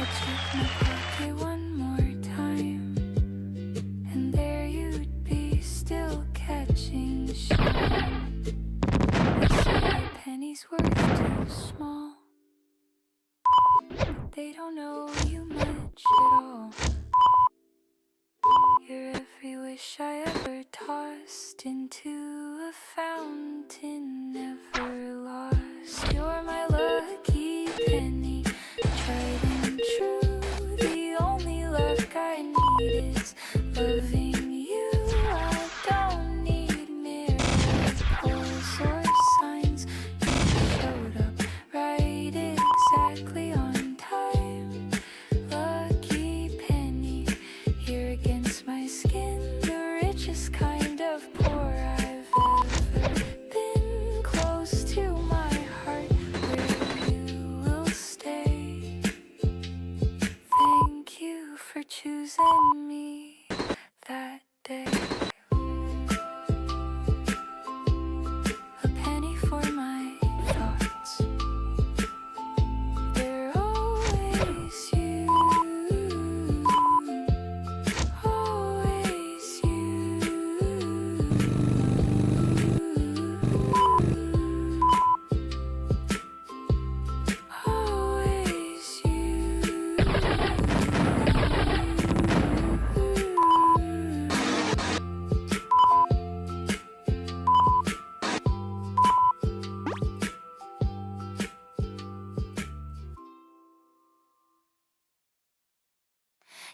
I'd check my pocket one more time, and there you'd be, still catching shine. They say a penny's worth too small, but they don't know you much at all. You're every wish I ever tossed into a fountain, never lost. You're my lucky penny, tried and true. The only luck I need is loving you. I don't need mirrors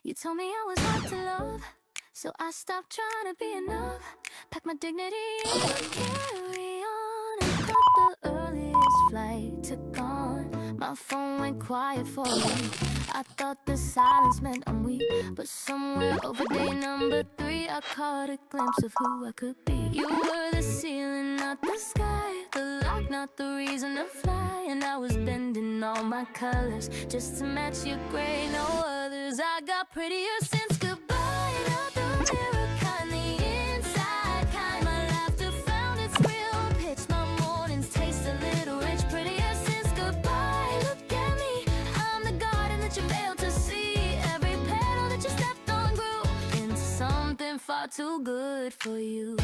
You told me I was hard to love, so I stopped trying to be enough. Pack my dignity and carry on. And caught the earliest flight to gone. My phone went quiet for a week. I thought the silence meant I'm weak, but somewhere over day number 3 I caught a glimpse of who I could be. You were the ceiling, not the sky, the lock, not the reason to fly. And I was bending all my colors just to match your gray, no others. I got prettier since goodbye, not the mirror kind, the inside kind. My laughter found its real pitch, my mornings taste a little rich. Prettier since goodbye, look at me, I'm the garden that you failed to see. Every petal that you stepped on grew into something far too good for you.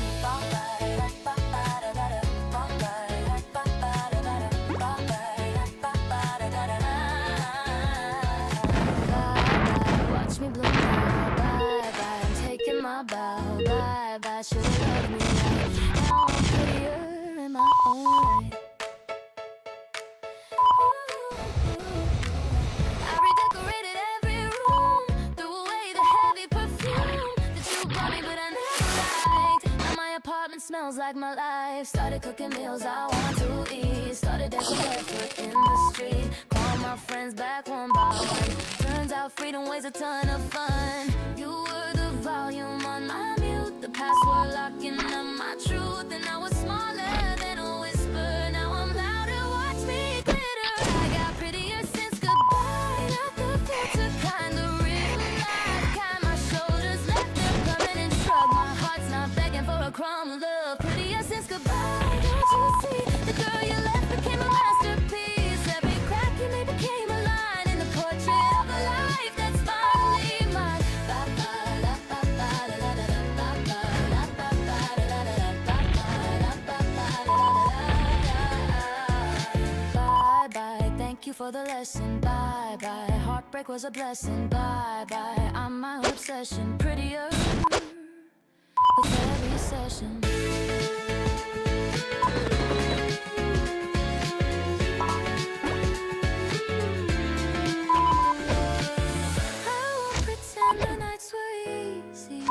Watch me bloom now, bye bye. I'm taking my bow, bye bye. Should've loved me right. Now I'm prettier in my own right. I redecorated every room, threw away the heavy perfume that you brought me, but I never liked. Now my apartment smells like my life. Started cooking meals I want to eat. Started dancing barefoot in the street. Call my friends back one by one. Turns out freedom weighs a ton of fun. You were the volume on my mute, the password locking up my truth. And I was smaller than a whisper, now I'm louder, watch me glitter. I got prettier since goodbye, not the filter kind, the real life kind. My shoulders left their permanent shrug, my heart's not begging for a crumb of love. Prettier since goodbye, don't you see, the girl you left became a masterpiece. Every crack you made became a line in the portrait of a life that's finally mine. Bye bye, thank you for the lesson. Bye bye, heartbreak was a blessing. Bye bye, I'm my own obsession. Prettier with every session. I won't pretend the nights were easy,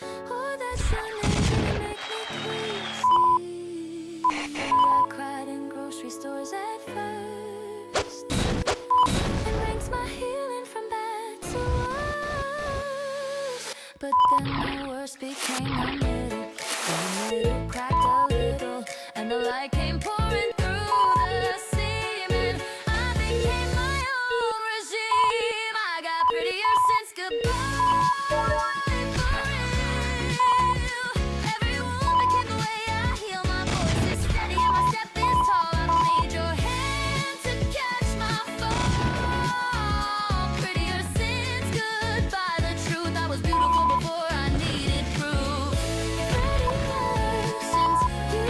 or that your name didn't make me queasy. I cried in grocery stores at first, and ranked my healing from bad to worse. But then the worst became the middle cracked a little, and the light came pouring through the ceiling. I became my own regime. I got prettier since goodbye. For real. Every wound became the way I heal. My voice is steady and my step is tall. I don't need your hand to catch my fall. Prettier since goodbye. The truth, I was beautiful before I needed proof. Prettier since you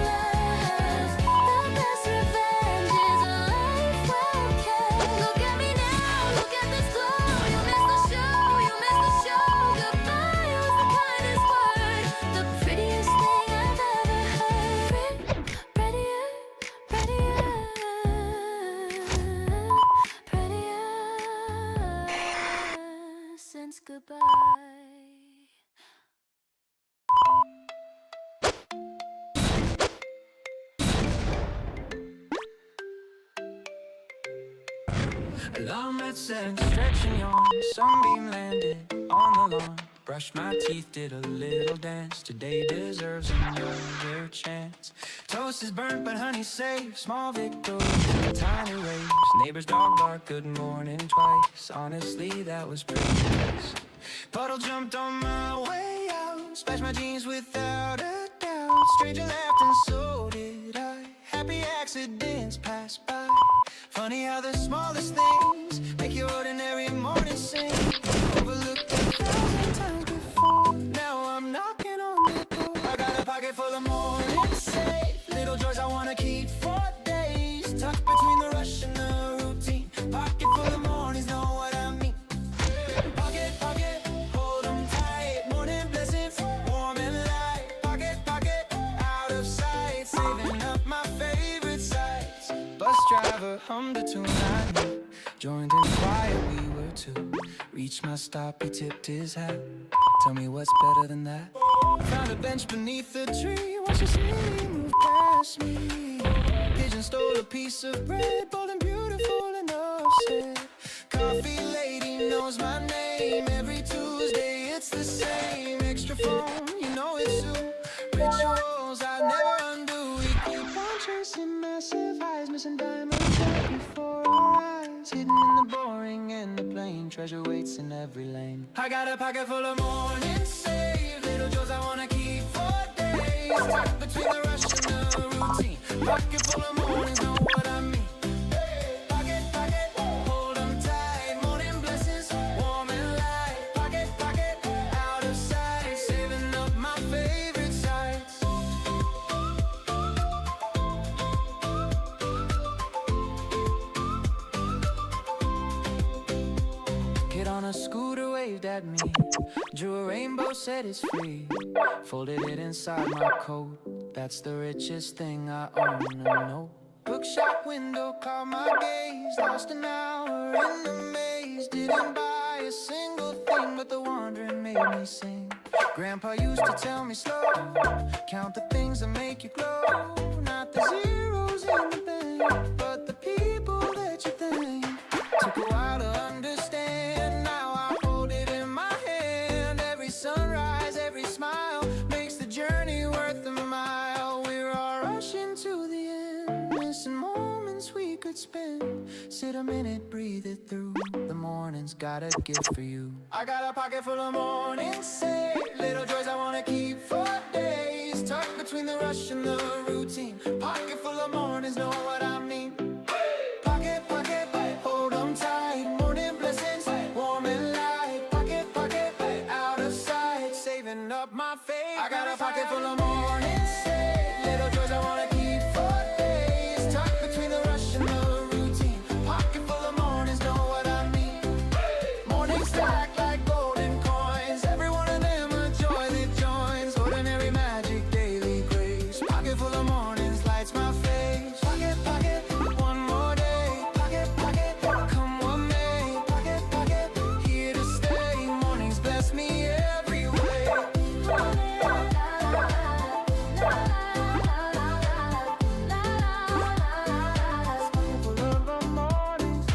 left. The best revenge is a life well kept. Look at me now, look at this glow. You missed the show, you missed the show. Goodbye was the kindest word, the prettiest thing I've ever heard. Prettier, prettier, prettier since goodbye. Alarm at 7, stretching yawn. Sunbeam landed on the lawn. Brushed my teeth, did a little dance. Today deserves another chance. Toast is burnt, but honey safe. Small victories, tiny waves. Neighbor's dog bark, good morning twice. Honestly, that was pretty nice. Puddle jumped on my way out. Splashed my jeans without a doubt. Stranger laughed and so did I. Happy accidents pass by. Funny how the smallest things make your ordinary morning sing. Overlooked 1,000 times before. Now I'm knocking on the door. I got a pocket full of morning safe. Little joys I wanna keep for days. Tucked between the rush and the routine. Pocket full of mornings, know what I mean. Pocket, pocket, hold 'em tight. Morning blessings, warm and light. Pocket, pocket, out of sight. Saving up my favorite sights. Bus driver hummed a tune I knew. Joined in quiet, we were two. Reached my stop, he tipped his hat. Tell me what's better than that? Found a bench beneath the tree. Watch her slowly move past me. Pigeon stole a piece of bread, bold and beautiful enough said. Coffee lady knows my name. Every Tuesday it's the same. Extra phone, you know it's soon. Rituals I never undo. We keep on chasing massive highs, missing diamonds right before our eyes. Hidden in the boring and the plain. Treasure waits in every lane. I got a pocket full of morning save. Little joys I wanna keep for days. Tucked between the rush and the routine. Pocket full of mornings, know what I mean. Pocket, pocket, hold 'em tight. Morning blessings, warm and light. Pocket, pocket, out of sight. Saving up my favorite sights. Kid on a scooter waved at me. Drew a rainbow, said it's free. Folded it inside my coat. That's the richest thing I own. No bookshop window caught my gaze. Lost an hour in the maze. Didn't buy a single thing, but the wandering made me sing. Grandpa used to tell me slow. Count the things that make you glow. Not the zeros in the bank, but the people that you thank. Took a while to understand. Now I hold it in my hand. Every sunrise, every smile makes the journey worth the mile. We're all rushing to the end, missing moments we could spend. Sit a minute, breathe it through. The morning's got a gift for you. I got a pocket full of morning save. Little joys I wanna keep for days. Tucked between the rush and the routine. Pocket full of mornings, know what I mean. Pocket, pocket, hold 'em tight. Morning blessings, warm and light. Pocket, pocket, out of sight. Saving up my faith. I got a pocket full of morning save. Little joys I wanna keep for days. Tucked between the rush and the routine. Pocket full of mornings, know what I mean. Mornings stack like golden coins. Every one of them a joy that joins. Ordinary magic, daily grace. Pocket full of mornings lights my face. Pocket, pocket, one more day. Pocket, pocket, come what may. Pocket, pocket, here to stay. Mornings bless me every way. Full of the mornings.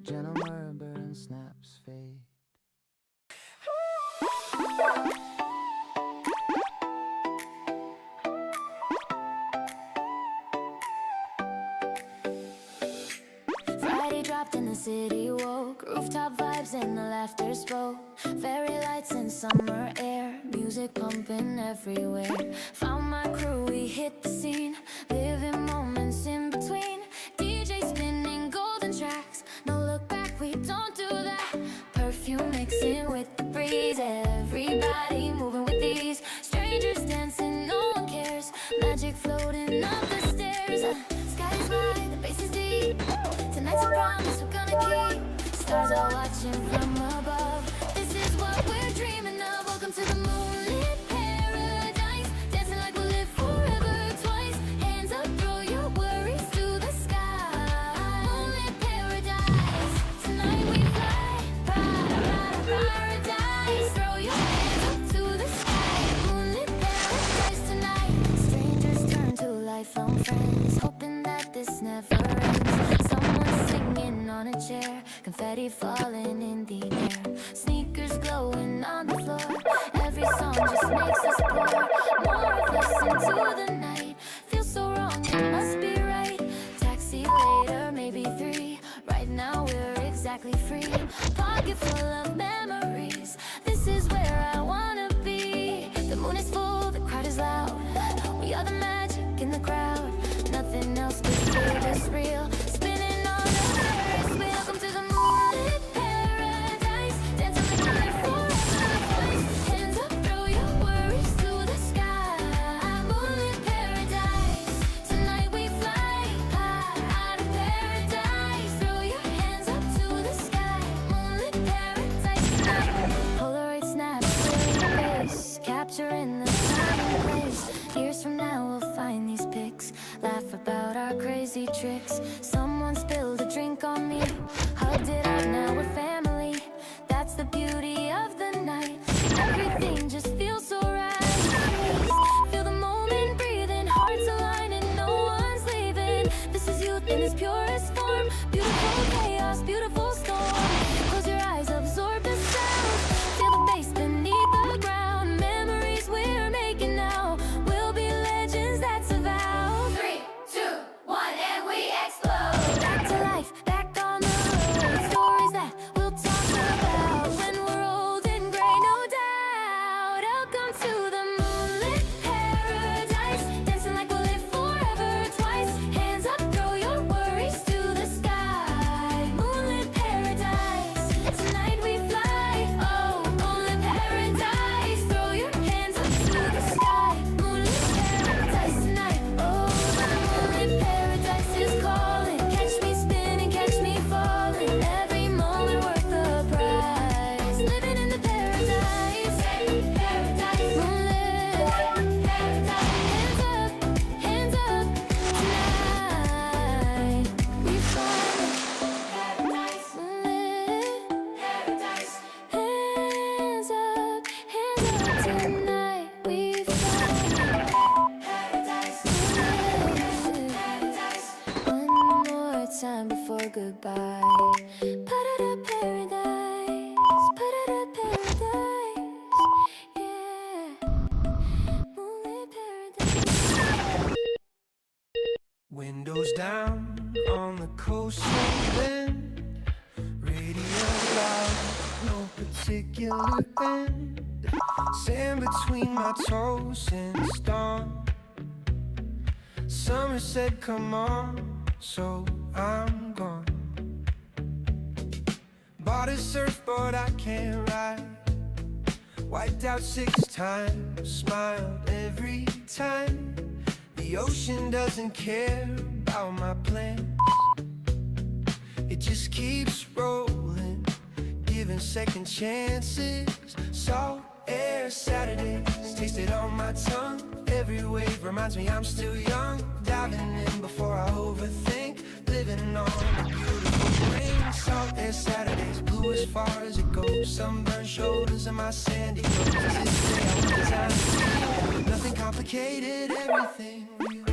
Gentle murmur and snaps fade. Friday dropped in the city woke. Rooftop vibes and the laughter spoke. Fairy lights in summer air. Music pumping everywhere. Found my crew, we hit the scene. Living moments in between. DJ spinning golden tracks. No look back, we don't do that. Perfume mixing with the breeze. Everybody moving with ease. Strangers dancing, no one cares. Magic floating up the stairs. Sky's high, the bass is deep. Tonight's a promise we're gonna keep. Stars are watching from above. This is what we're dreaming of. Welcome to the moonlit paradise. Dancing like we'll live forever twice. Hands up, throw your worries to the sky. Moonlit paradise. Tonight we fly. Paradise. Throw your hands up to the sky. Moonlit paradise tonight. Strangers turn to lifelong friends. Hoping that this never ends. Someone singing on a chair. Confetti falling in the air. purest form. Beautiful chaos, beautiful storm. Close your eyes, absorb the sound. Feel the bass beneath the ground. Memories we're making now will be legends, that's a vow. 3, 2, 1, and we explode. Back to life, back on the road. Stories that we'll talk about when we're old and gray, no doubt. Welcome to the moonlit paradise. Dancing like we'll live forever twice. Hands up, throw your worries to the sky. Moonlit paradise, tonight we fly. Oh, moonlit paradise. Throw your hands up to the sky. Moonlit paradise tonight. Oh, the moonlit paradise is calling. Catch me spinning, catch me falling. Every moment worth the price. Living in the paradise. Paradise. Moonlit paradise. Hands up tonight. We fly. Paradise. Moonlit paradise. Hands up tonight. We fly. Paradise. Paradise. One more time before goodbye. Pa-da-da paradise. Pa-da-da paradise. Yeah. Moonlit paradise. Windows down on the coastal bend. Radio loud, no particular end. Sand between my toes since dawn. Summer said come on, so I'm gone. Bought a surfboard I can't ride. Wiped out 6 times, smiled every time. The ocean doesn't care about my plans. It just keeps rolling, giving second chances. Salt air Saturdays, taste it on my tongue. Every wave reminds me I'm still young. Diving in before I overthink, living on a beautiful ring. Salt air Saturdays, blue as far as it goes. Sunburned shoulders and my sandy clothes. This is the way I was designed to feel. Nothing complicated, everything real.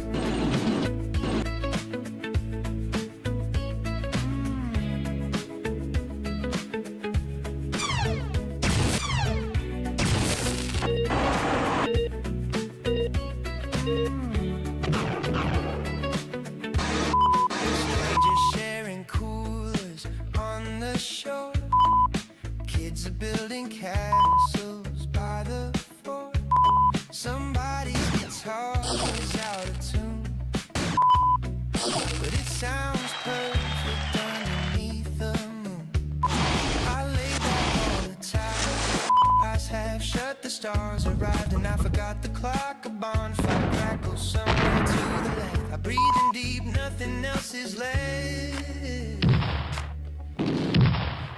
Strangers sharing coolers on the shore. Kids are building castles by the fort. Somebody's guitar is out of tune, but it sounds perfect underneath the moon. I lay back on the tile, eyes half shut, the stars arrived and I forgot the clock. A bonfire crackles somewhere to the left. I breathe in deep, nothing else is left.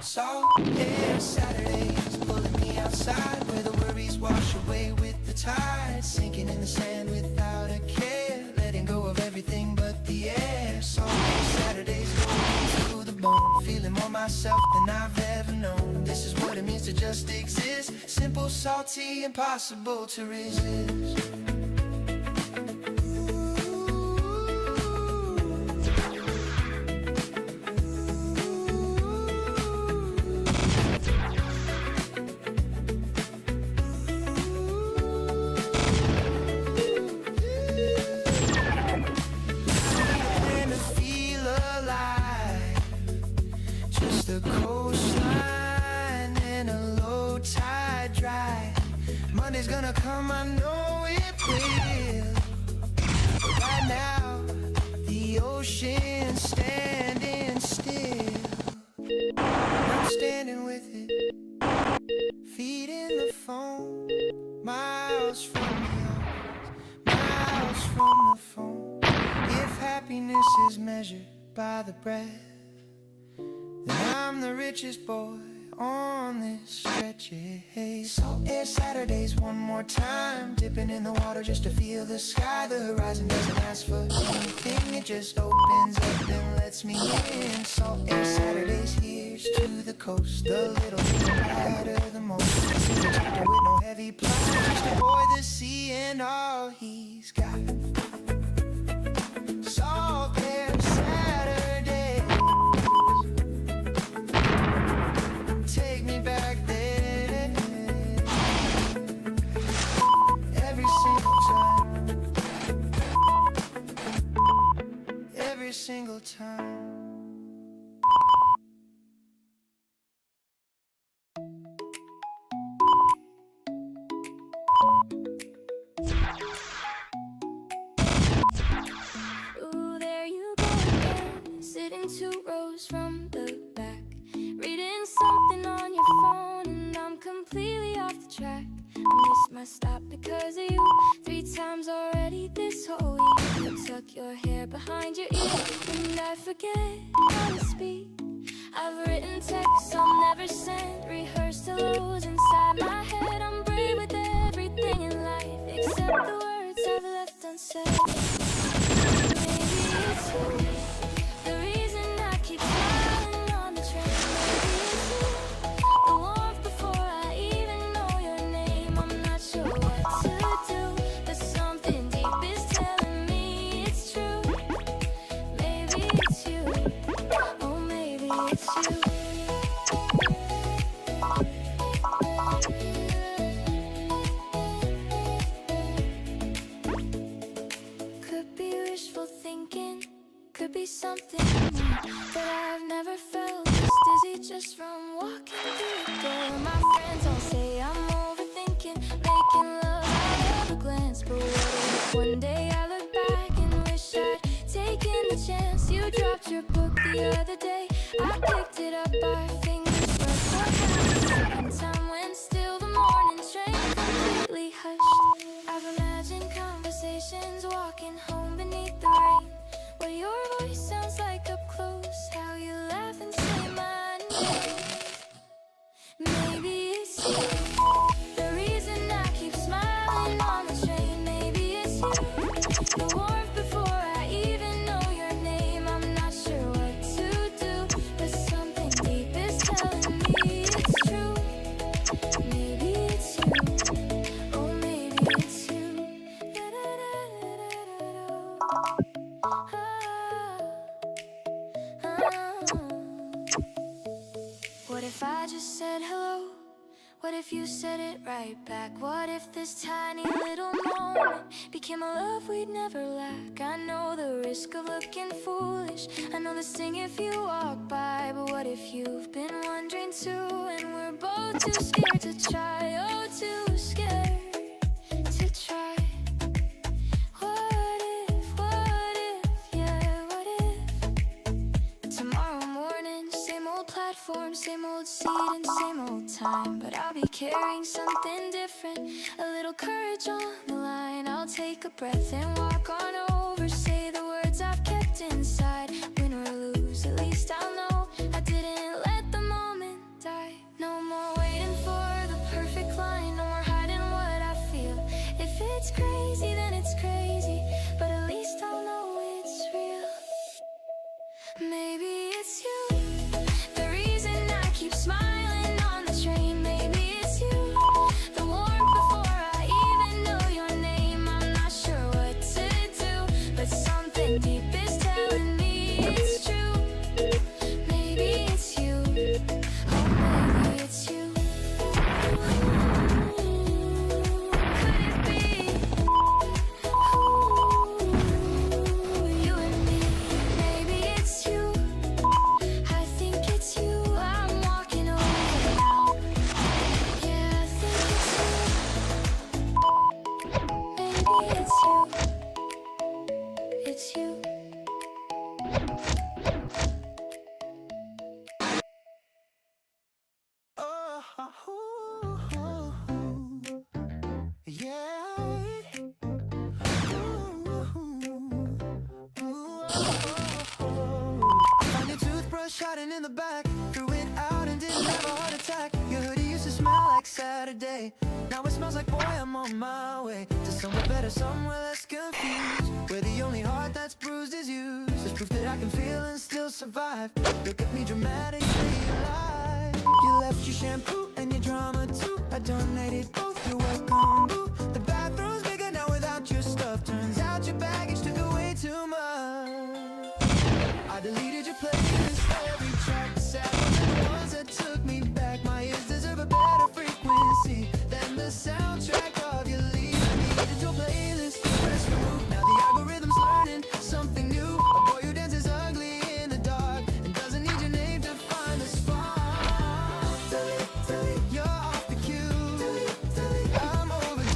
Salt air Saturdays pulling me outside, where the worries wash away with the tide. Sinking in the sand without a care, letting go of everything but the air. Salt air Saturdays going through the bone, feeling more myself than I've ever known. This is what it means to just exist. Simple, salty, impossible to resist. Plan to feel alive. Just a coastline and a low tide drive. Monday's gonna come, I know it will. But right now, the ocean's standing still. I'm standing with it, feet in the foam, miles from the ocean, miles from the phone. If happiness is measured by the breath, then I'm the richest boy on this stretch. Salt air Saturdays one more time, dipping in the water just to feel the sky. The horizon doesn't ask for anything, it just opens up and lets me in. Salt air Saturdays, here's to the coast, the little things that matter the most. Simple chapter with no heavy plot, just a boy, the sea, and all he's got. Salt air Saturdays. 2 rows from the back, reading something on your phone, and I'm completely off the track. I missed my stop because of you 3 times already this whole week. You tuck your hair behind your ear, and I forget how to speak. I've written texts I'll never send, rehearsed hellos inside my head. I'm brave with everything in life, except the words I've left unsaid. Maybe it's you, the reason I keep smiling on the train. Maybe it's you, the warmth before I even know your name. I'm not sure what to do, but something deep is telling me it's true. Maybe it's you, oh maybe it's you. Could be wishful thinking, could be something new, but I've never felt this dizzy just from walking through the door. My friends all say I'm overthinking, making love at every glance. But what if one day I look back and wish I'd taken the chance? You dropped your book the other day, I picked it up, our fingers were so fast. The second time when still the morning train completely hushed. I've imagined conversations walking home beneath the rain, where your voice sounds like up close, how you laugh and say my name. Maybe it's you, the reason I keep smiling on the train. Maybe it's you, the warmth before I even know your name. I'm not sure what to do, but something deep is telling me it's true. Maybe it's you, oh maybe it's you. What if I just said hello? What if you said it right back? What if this tiny little moment became a love we'd never lack? I know the risk of looking foolish, I know the sting if you walk by. But what if you've been wondering too, and we're both too scared to try? Oh, too scared to try. What if, yeah, what if tomorrow morning, same old platform, same old seat and same old time, but I'll be carrying something different, a little courage on the line. I'll take a breath and walk on over, say the words I've kept inside. Win or lose, at least I'll know I didn't let the moment die. No more waiting for the perfect line, no more hiding what I feel. If it's crazy, then it's crazy, but at least I'll know it's real. Maybe it's you, the reason I keep smiling on the train. Maybe it's you, the warmth before I even know your name. I'm not sure what to do, but something deep is telling me it's true. Maybe it's you, oh maybe it's you. Could it be you and me? Maybe it's you, I think it's you. I'm walking over now, yeah, I think it's you. Maybe it's you, Oh, yeah. Found your toothbrush hiding in the back, threw it out and didn't have a heart attack. Your hoodie used to smell like Saturday, now it smells like boy I'm on my way to somewhere better, somewhere less confused, where the only heart that's bruised is used. There's proof that I can feel and still survive. Look at me dramatically alive. You left your shampoo and your drama too, I donated both, you're welcome boo. The bathroom's bigger now without your stuff, turns out your baggage took away too much. I deleted your playlist, every track, the sad ones and the ones that took me back. My ears deserve a better frequency than the soundtrack of your leaving me into a playlist. Press remove, now the algorithm's learning something new. A boy who dances ugly in the dark and doesn't need your name to find the spot. Delete, delete, you're off the queue. Delete, delete, I'm overdue.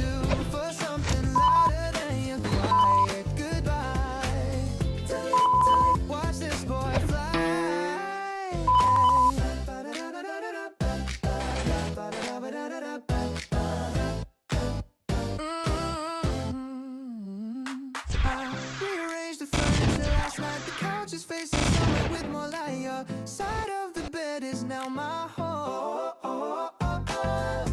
I rearranged the furniture last night. The couch is facing somewhere with more light. Your side of the bed is now my home.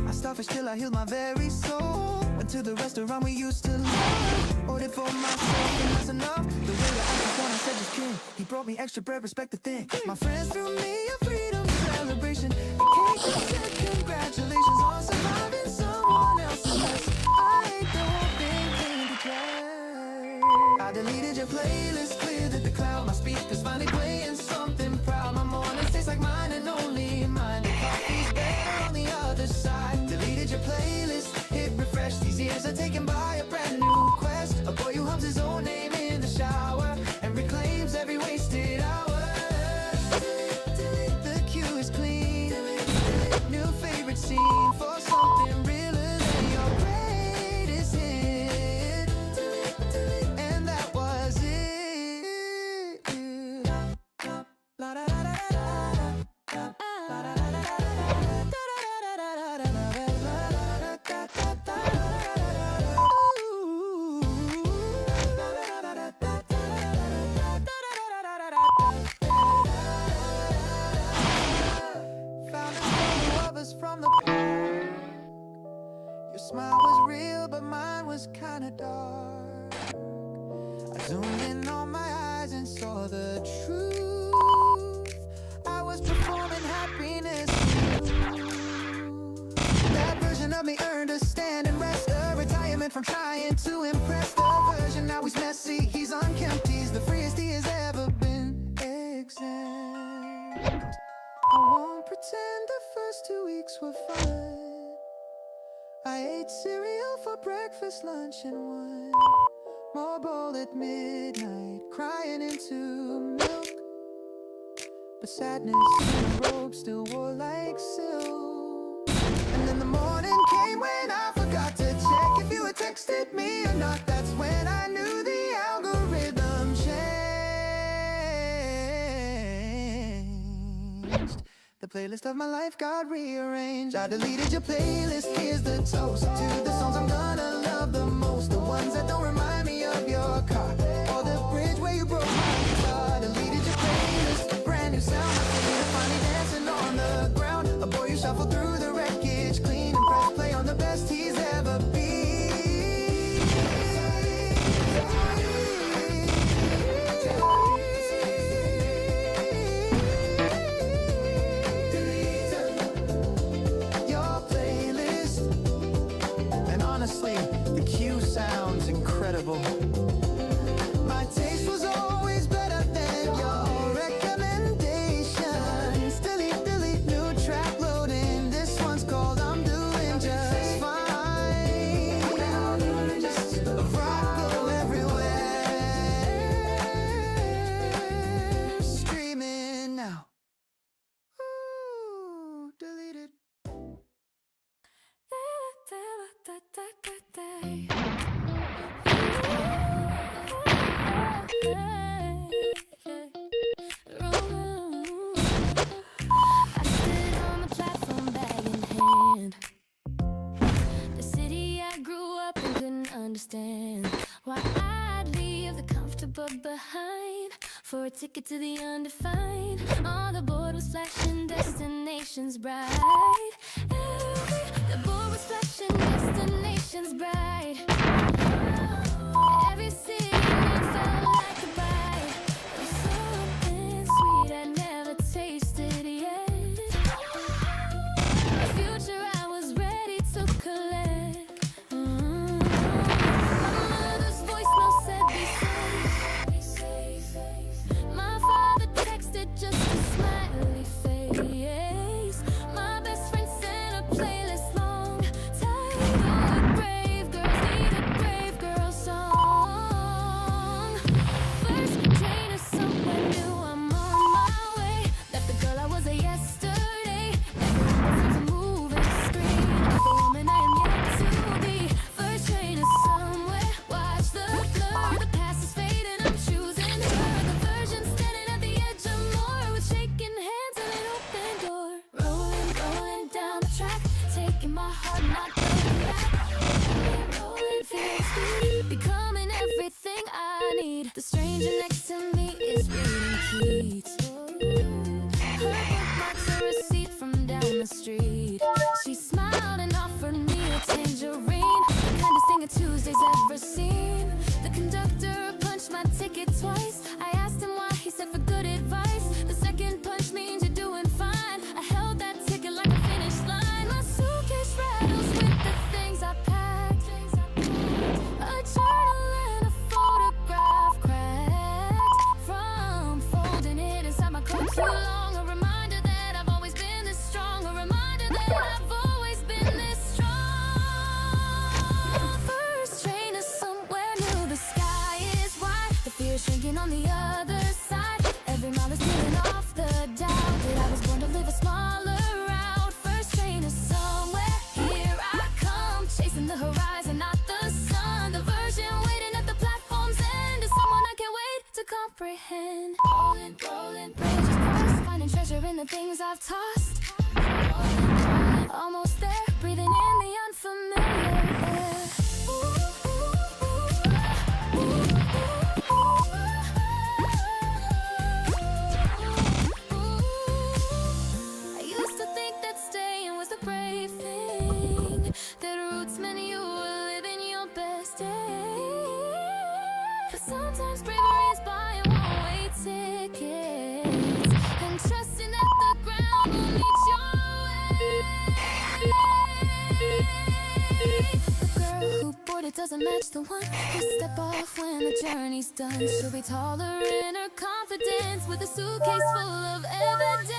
I starved till I healed my very soul. Went to the restaurant we used to love. Ordered for myself and that's enough. The way that I just wanna said just king. He brought me extra bread, respect the thing. My friends threw me a freedom celebration. The cake that said congratulations on surviving someone else's mess. I ate the whole thing clean to try. I deleted your playlist, cleared the cloud. My speakers finally playing something proud. My mornings taste like mine and only mine. The coffee's better on the other side. Deleted your playlist, hit refresh. These years are taken by a brand new quest. A boy who hums his own name in the shower and reclaims every wasted hour. Delete, the queue is clean. New favorite scene for something realer than your greatest hit. And that was it. La da da da da da. From the park. Your smile was real, but mine was kinda dark. I zoomed in on my eyes and saw the truth. I was performing happiness to you. That version of me earned a stand and rest. A retirement from trying to impress. The version now he's messy, he's unkempt. He's the freest he has ever been. Exempt. I won't pretend the first 2 weeks were fun. I ate cereal for breakfast, lunch, and one more bowl at midnight, crying into milk. But sadness in a robe still wore like silk. And then the morning came when I forgot to check if you had texted me or not. That's when I knew the algorithm changed. The playlist of my life got rearranged. I deleted your playlist, here's the toast to the songs I'm gonna love the most. The ones that don't remind me of your car or the bridge where you broke my guitar. Deleted your playlist, brand new sound. Finally dancing on the ground. A boy who shuffled through the wreckage, clean and press play on the best he's ever been. The cue sounds incredible. My taste was always better than your recommendations. Delete, delete, new track loading. This one's called I'm Doing Just Fine. Just rock go everywhere. Streaming now. Ooh, deleted. Understand why I'd leave the comfortable behind for a ticket to the undefined. On the board was flashing destinations bright. The board was flashing destinations bright. Every city felt like a bite of something sweet I'd never tasted yet. The future I was ready to collect. Just a smiley face. My best friend sent a playlist long titled Brave Girls Need a Brave Girl Song. comprehend. Rolling, rolling, bridges crossed, finding treasure in the things I've tossed. Rolling, rolling, almost there, breathing in the unfamiliar air. I used to think that staying was the brave thing, that roots meant you were living your best day. But sometimes bravery is buying one-way tickets and trusting that the ground will meet your way. The girl who boarded doesn't match the one who step off when the journey's done. She'll be taller in her confidence with a suitcase full of evidence.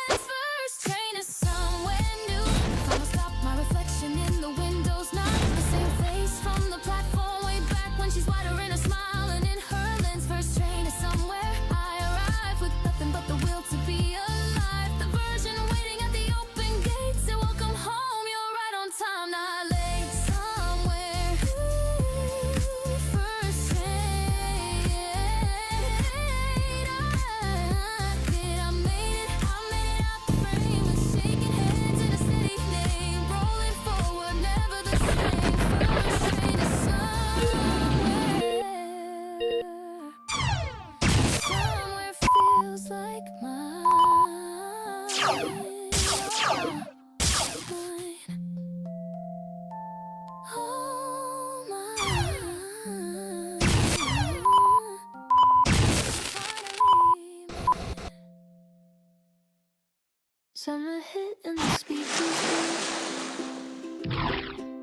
First train is somewhere new. Final stop, my reflection in the windows. Not the same face from the platform way back when she's wider in her smile and in her lens. First train is somewhere. I arrive with nothing but the will to be alive. The version waiting at the open gates. Say welcome home, you're right on time. Not late somewhere. First train. I made it out the frame with shaking hands and a steady name. Rolling forward, never the same. First train is somewhere feels like mine. Oh, mine. Finally summer hit and the speakers blew.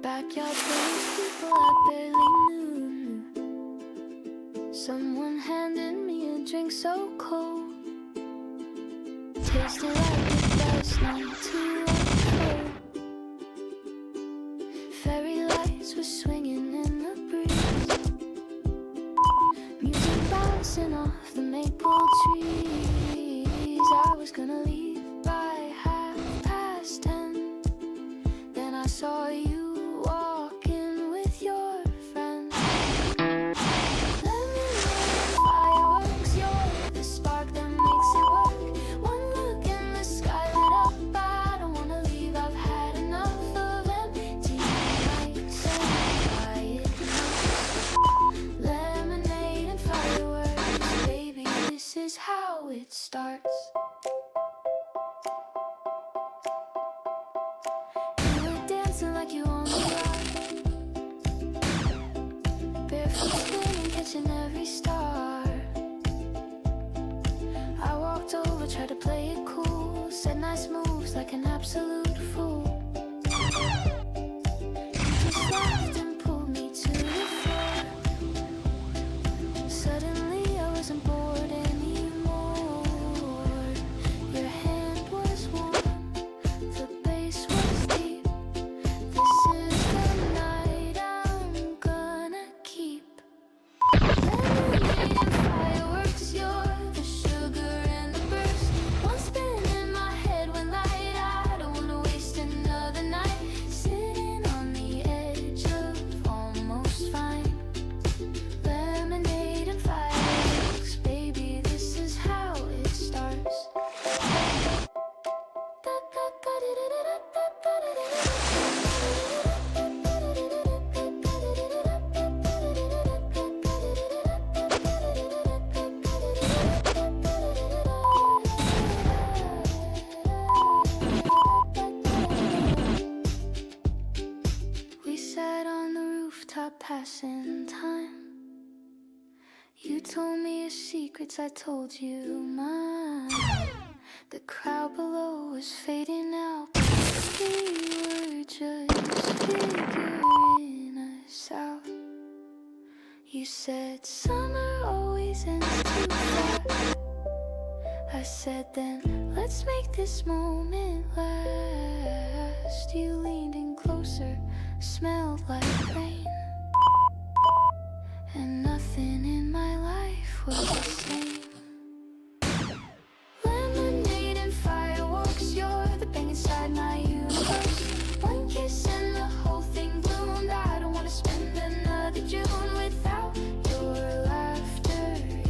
Backyard plays people I barely knew. Someone handed me a drink so cold, tasted like it last night too cold. Fairy lights were swinging in the breeze, music bouncing off the maple trees. I was gonna leave by 10:30. Then I saw you walking with your friends. Lemonade, fireworks, you're the spark that makes it work. One look and the sky lit up. I don't wanna leave, I've had enough of empty nights and quiet nights. Lemonade and fireworks, baby, this is how it starts. You were dancing like you on the rock, barefoot spinning, catching every star. I walked over, tried to play it cool, said nice moves like an absolute fool. You just laughed and pulled me to the floor. Suddenly I wasn't bored anymore. Your hand was warm, the bass was deep. This is the night I'm gonna keep. Lemonade and fireworks, you're the sugar and the burst. One spin in my head went light. I don't wanna waste another night sitting on the edge of almost fine. Lemonade and fireworks, baby, this is how it starts. We sat on the rooftop passing time. You told me your secrets, I told you mine. The crowd below was fading out, but we were just figuring us out. You said summer always ends too fast. I said then, let's make this moment last. You leaned in closer, smelled like rain, and nothing in my life was the same. Lemonade and fireworks, you're the bang inside my universe. One kiss and the whole thing bloomed. I don't wanna spend another June without your laughter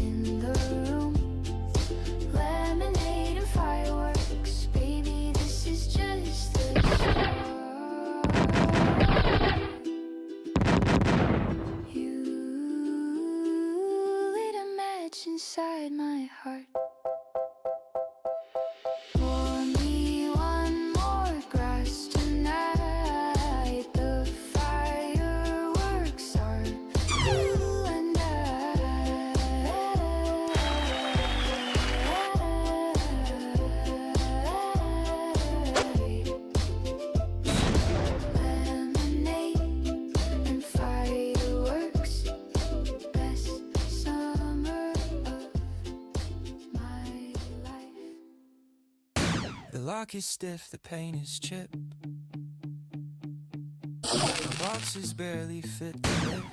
lock is stiff, the paint is chipped. The boxes barely fit the lift,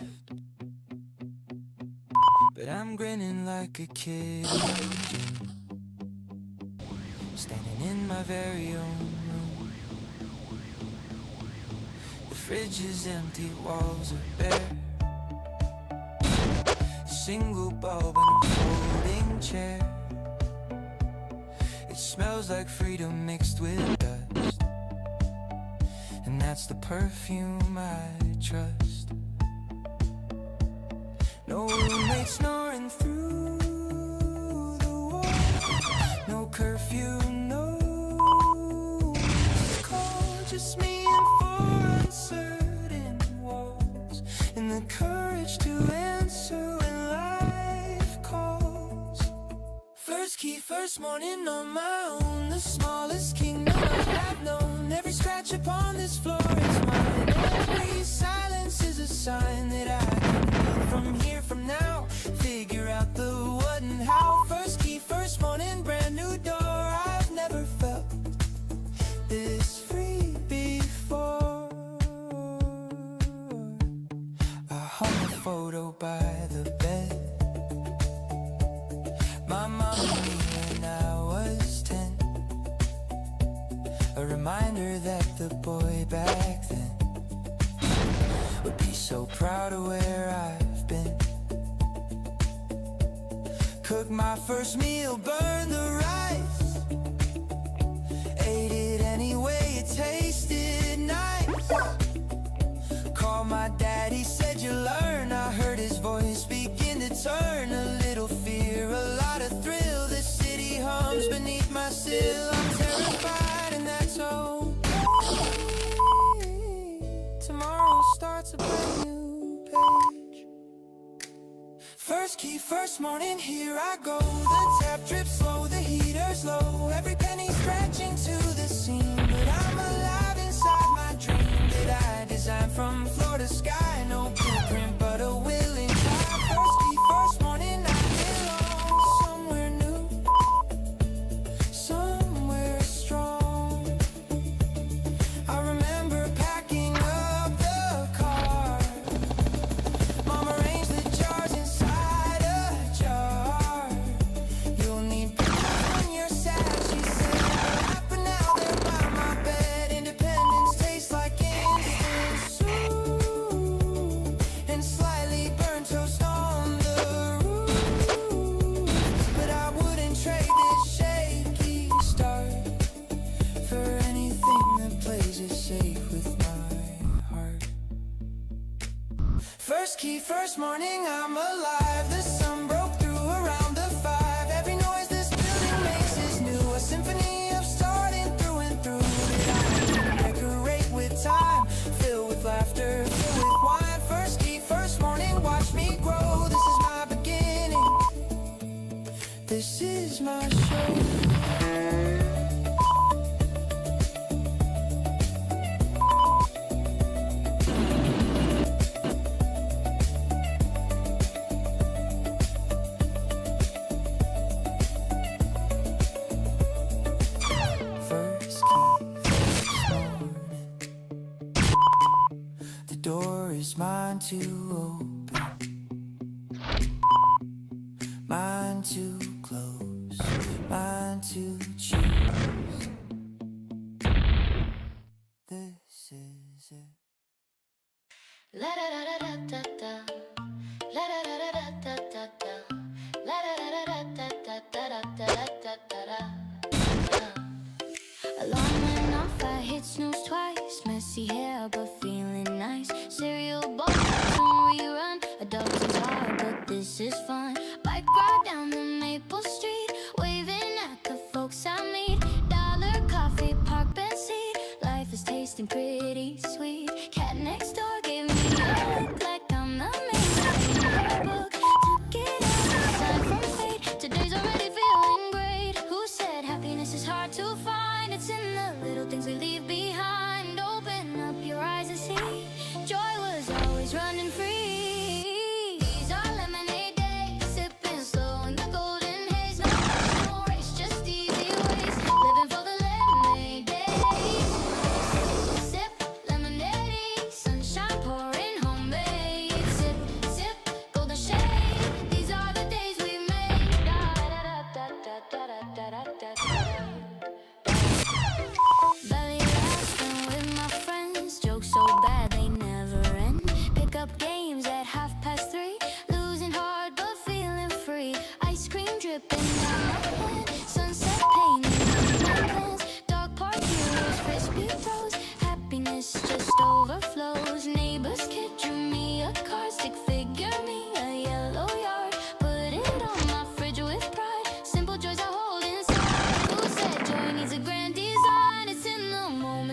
but I'm grinning like a kid, standing in my very own room. The fridge is empty, walls are bare. A single bulb and a folding chair. It smells like freedom mixed with dust, and that's the perfume I trust. No roommate snoring through the wall, no curfew, no call, just me and four uncertain walls, and the courage to answer when life calls. First key, first morning on my own, the smallest kingdom I have known. Every scratch upon this floor is mine. Every silence is a sign that I can live from here, from now. Figure out the what and how. First key, first morning, brand new door. I've never felt this free before. I hung a photo by the bed. My mom and me when I was 10. A reminder that the boy back then would be so proud of where I've been. Cooked my first meal, burned the rice, ate it anyway, it tasted nice. Called my daddy, said you learn. I heard his voice begin to turn. A little fear, a lot of thrill. The city hums beneath my sill. I'm terrified and that's okay. Tomorrow starts a brand new page. First key, first morning, here I go. The tap drips slow, the heater's low. Every penny scratching to the seam, but I'm alive inside my dream that I designed from floor to sky. No blueprint, but a willing child. First key, first morning, I belong somewhere new, somewhere strong. I remember packing up the car. Mom arranged the jars inside a jar. You'll need pillows when you're sad, she said. I laugh, but now they're by my bed. Independence tastes like instant soup and slightly burnt toast on the roof. But I wouldn't trade this shaky start for anything that plays it safe with my heart. First key, first morning, I'm alive. The sun broke through around the 5. Every noise this building makes is new. A symphony of starting through and through that I can decorate with time. Fill with laughter, fill with wine. First key, first morning, watch me grow. This is my beginning. This is my show. First key, first morning. The door is mine to open, mine to close, mine to choose. This is it. La da da da da da da. La da da da da da da da. La da da da da da da da da da da da. Alarm went off, I hit snooze twice. Messy hair, but feeling nice. Cereal bowl, some rerun. Adults is hard, but this is fun. Bike ride down the Maple Street, waving at the folks I meet. Dollar coffee, park bench seat. Life is tasting pretty sweet. Cat next door gave me a look like I'm the main book. Took it as a sign from fate. Today's already feeling great. Who said happiness is hard to find? It's in the little things we leave behind. Open up your eyes and see. Joy was always running free. These are lemonade days, sipping slow in the golden haze. No race, just easy ways. Living for the lemonade.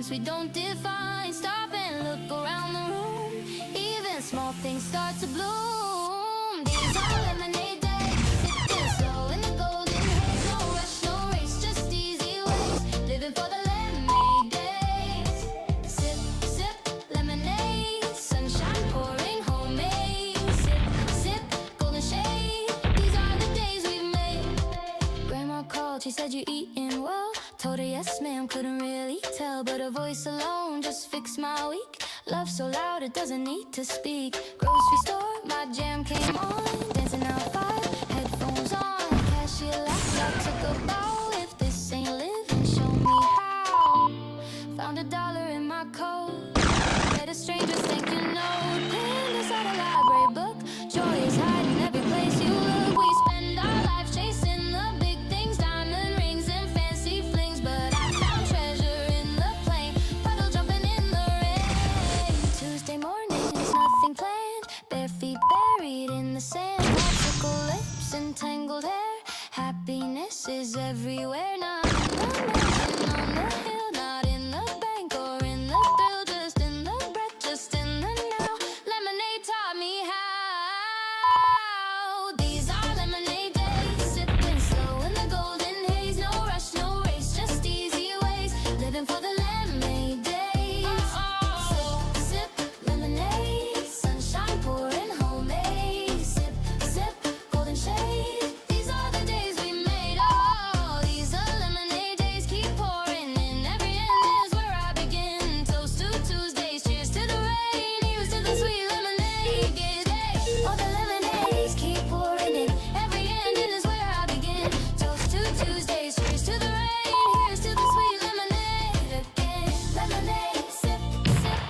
things we don't define. Stop and look around the room. Even small things start to bloom. These are lemonade days. Sipping slow in the golden haze. No rush, no race, just easy ways. Living for the lemonade days. Sip, sip, lemonade. Sunshine pouring, homemade. Sip, sip, golden shade. These are the days we've made. Grandma called, she said you eating well. Told her yes ma'am, couldn't really tell, but her voice alone just fixed my week. Love so loud it doesn't need to speak. Grocery store, my jam came on. Dancing out 5, headphones on. Cashier laughed, I took a bow. If this ain't living, show me how. Found $1 in my coat. Read a stranger's thank you note. Pinned inside a library book. Joy is hiding every place you look. We spend our lives chasing the big things, diamond rings and fancy flings, but I found treasure in the plain. Puddle jumping in the rain. Tuesday mornings, nothing planned. Bare feet buried in the sand. Popsicle lips and tangled hair. Happiness is everywhere. Not in the mansion on the hill, not in the bank or in the thrill, just in the breath, just in the now. Lemonade taught me how. These are lemonade days. Sipping slow in the golden haze. No rush, no race, just easy ways. Living for the lemonade days. Sip, sip, lemonade. Sunshine pouring, homemade. Sip, sip, golden shade. These are the days we made. Oh, these are lemonade days. Keep pouring in. Every end is where I begin. Toast to Tuesdays. Cheers to the rain. Here's to the sweet lemonade. Day. Oh, the lemonades keep pouring in. Every end is where I begin. Toast to Tuesdays. Cheers to the rain. Here's to the sweet lemonade again. Lemonade, sip, sip,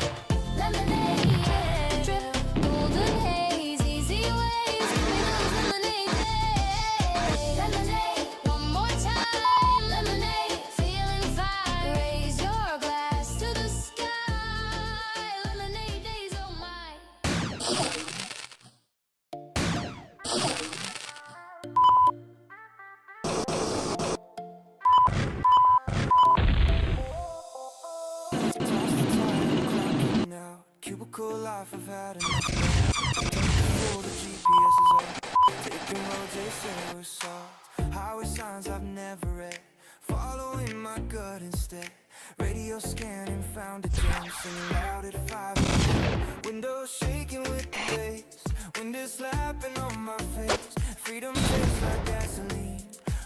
lemonade, yeah. Drip, golden haze, easy ways. Give me those lemonade days. Lemonade, one more time. Lemonade, feeling fine. Raise your glass to the sky. Lemonade days, oh my. Now, cubicle life, I've had enough. Pull the GPS is off. Taking roads they say were soft. Highway signs I've never read. Following my gut instead. Radio scanning, found a gem. Singing loud at 5 a.m. Windows shaking with the bass. Wind is slapping on my face. Freedom tastes like gasoline.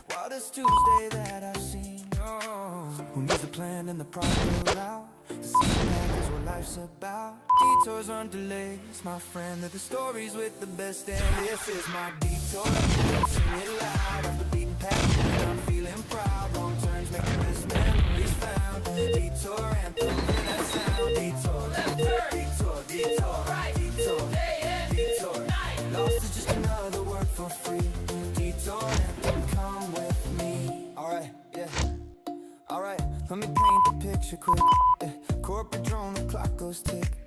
Wildest Tuesday that I've seen. Oh, who needs a plan and the proper route? The simple path is what life's about. Detours on delays, my friend. They're the stories with the best, and this is my detour. Sing it loud off the beaten path, and I'm feeling proud. Wrong turns make the best memories found. Detour anthem, hear that sound. Detour, left turn, detour, detour, right, detour, day and detour, night. Lost is just another word for free. Detour anthem, come with me. Alright, yeah. Alright, let me paint the picture quick. Corporate drone, the clock goes tick.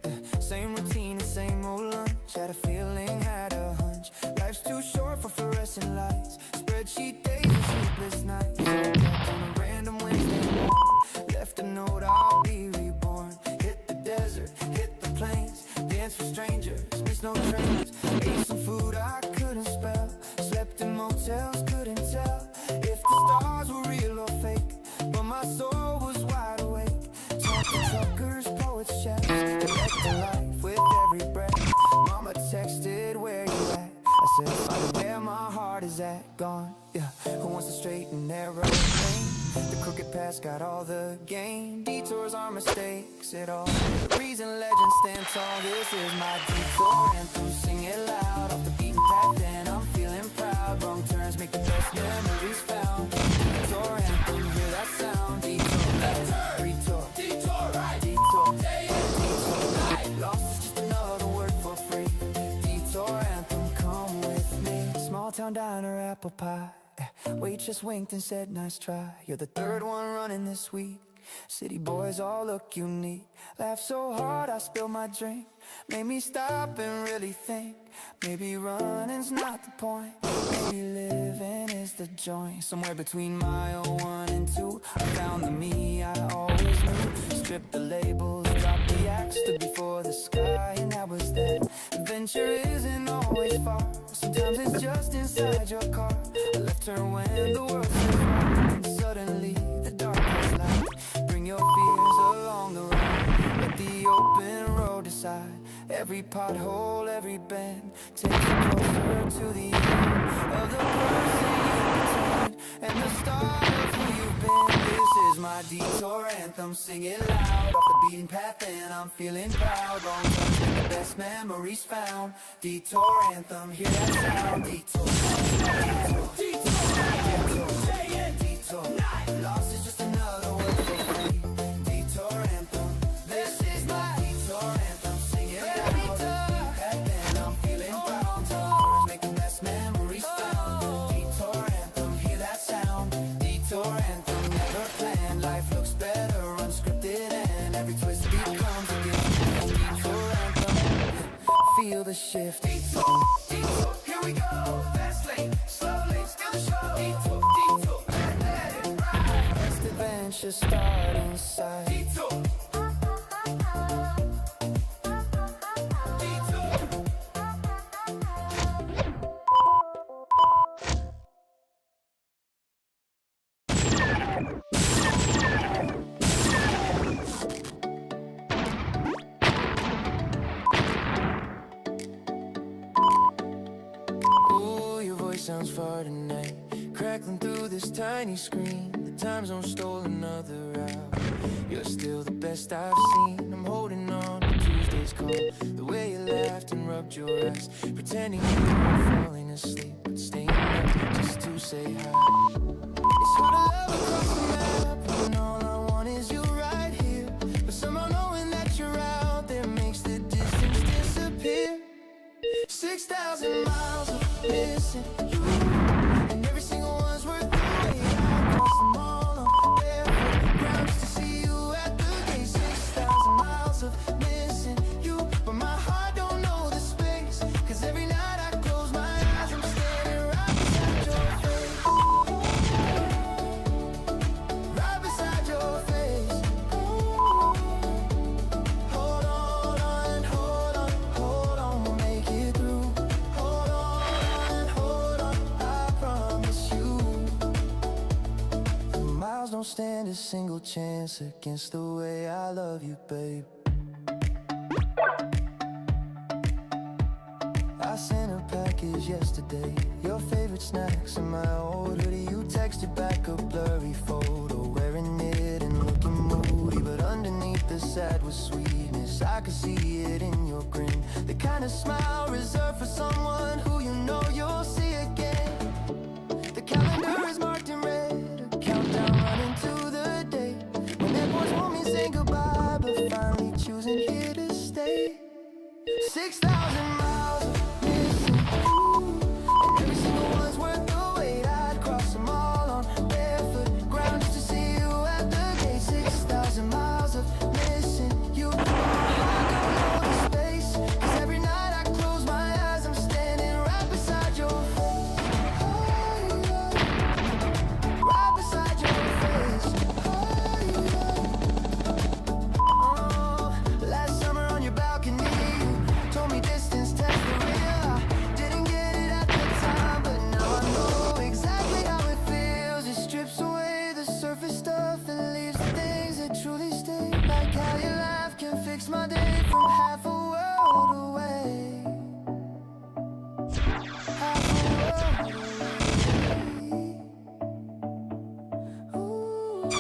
Same routine, the same old lunch. Had a feeling, had a hunch. Life's too short for fluorescent lights. Spreadsheet days and sleepless nights. So I kept on a random Wednesday morning. Left a note, I'll be reborn. Hit the desert, hit the plains. Dance for strangers, miss no trains. Ate some food I couldn't spell. Slept in motels, couldn't tell if the stars were real or fake. But my soul was wide awake. Talk to truckers, poets, chefs. Direct the life with every breath. Mama texted, where you at? I said, Father, where my heart is at? Gone, yeah. Who wants a straight and narrow lane? The crooked path got all the gain. Detours are mistakes at all. The reason legends stand tall. This is my detour anthem. Sing it loud off the beaten path, and I'm feeling proud. Wrong turns make the best memories found. Detour anthem, hear that sound. Detour, left turn, detour, detour, right, detour, day and detour, night. Lost is just another word for free. Detour anthem, come with me. Small town diner, apple pie. Waitress winked and said, nice try. You're the third one running this week. City boys all look unique. Laugh so hard I spilled my drink. Made me stop and really think. Maybe running's not the point. Maybe living is the joint. Somewhere between mile 1 and 2, I found the me I always knew. Strip the labels, drop the axe, stood before the sky, and that was that. Adventure isn't always far, sometimes it's just inside your car. A left turn when the world is wrong, and suddenly the darkness light. Bring your fears along the ride, let the open road decide. Every pothole, every bend takes you closer to the end of the person you pretend, and the start of who you've been. This is my detour anthem, sing it loud, off the beaten path and I'm feeling proud. Wrong turns make the best memories found. Detour anthem, hear that sound. Detour, detour, detour, detour, detour, night. Lost is just another word for free. Detour anthem, this is my detour anthem, sing it loud, off the beaten path and I'm feeling proud. Turns make the best memories found. Detour anthem, hear that sound. Detour anthem, never planned. Life looks better unscripted, and every twist becomes a gift. Detour anthem, feel the shift. Detour, detour, here we go. Fast lane, slow lane, still the show. Detour, detour, let it ride. Best adventure start inside. Detour. Ooh, your voice sounds far tonight, crackling through this tiny screen. The time zone stole another hour. You're still the best I've seen. I'm holding on to Tuesday's call, the way you laughed and rubbed your eyes, pretending you were falling asleep, but staying up just to say hi. It's hard to love across the map when all I want is you right here, but somehow knowing that you're out there makes the distance disappear. 6,000 miles of missing you, and every single one's worth the wait. I crossed them all on barefoot ground just to see you at the gate. 6,000 miles of missing you, but my heart don't know the space, 'cause every night I close my eyes, I'm standing right beside your face. Right beside your face. Hold on, hold on, hold on, we'll make it through. Hold on, I promise you. The miles don't stand a single chance against the way I love you, babe. I sent a package yesterday, your favorite snacks in my old hoodie. You texted back a blurry photo, wearing it and looking moody, but underneath the sad was sweetness. I could see it in your grin, the kind of smile reserved for someone who you know you'll see again. The calendar is marked in red, a countdown running to the day when airports won't mean saying goodbye, but finally choosing here to stay. 6,000 miles of missing you, and every single one's worth the wait. I'd cross them all on barefoot ground just to see you at the gate. 6,000 miles of missing you. I don't know the space, 'cause every night I close my eyes, I'm standing right beside your face. Right beside your face. Last summer on your balcony, you told me distance test the real. I didn't get it at the time, but now I know exactly how it feels. It strips away the surface stuff and leaves the things that truly stay. Like how your laugh can fix my day from half a world away. Half a world away. Ooh,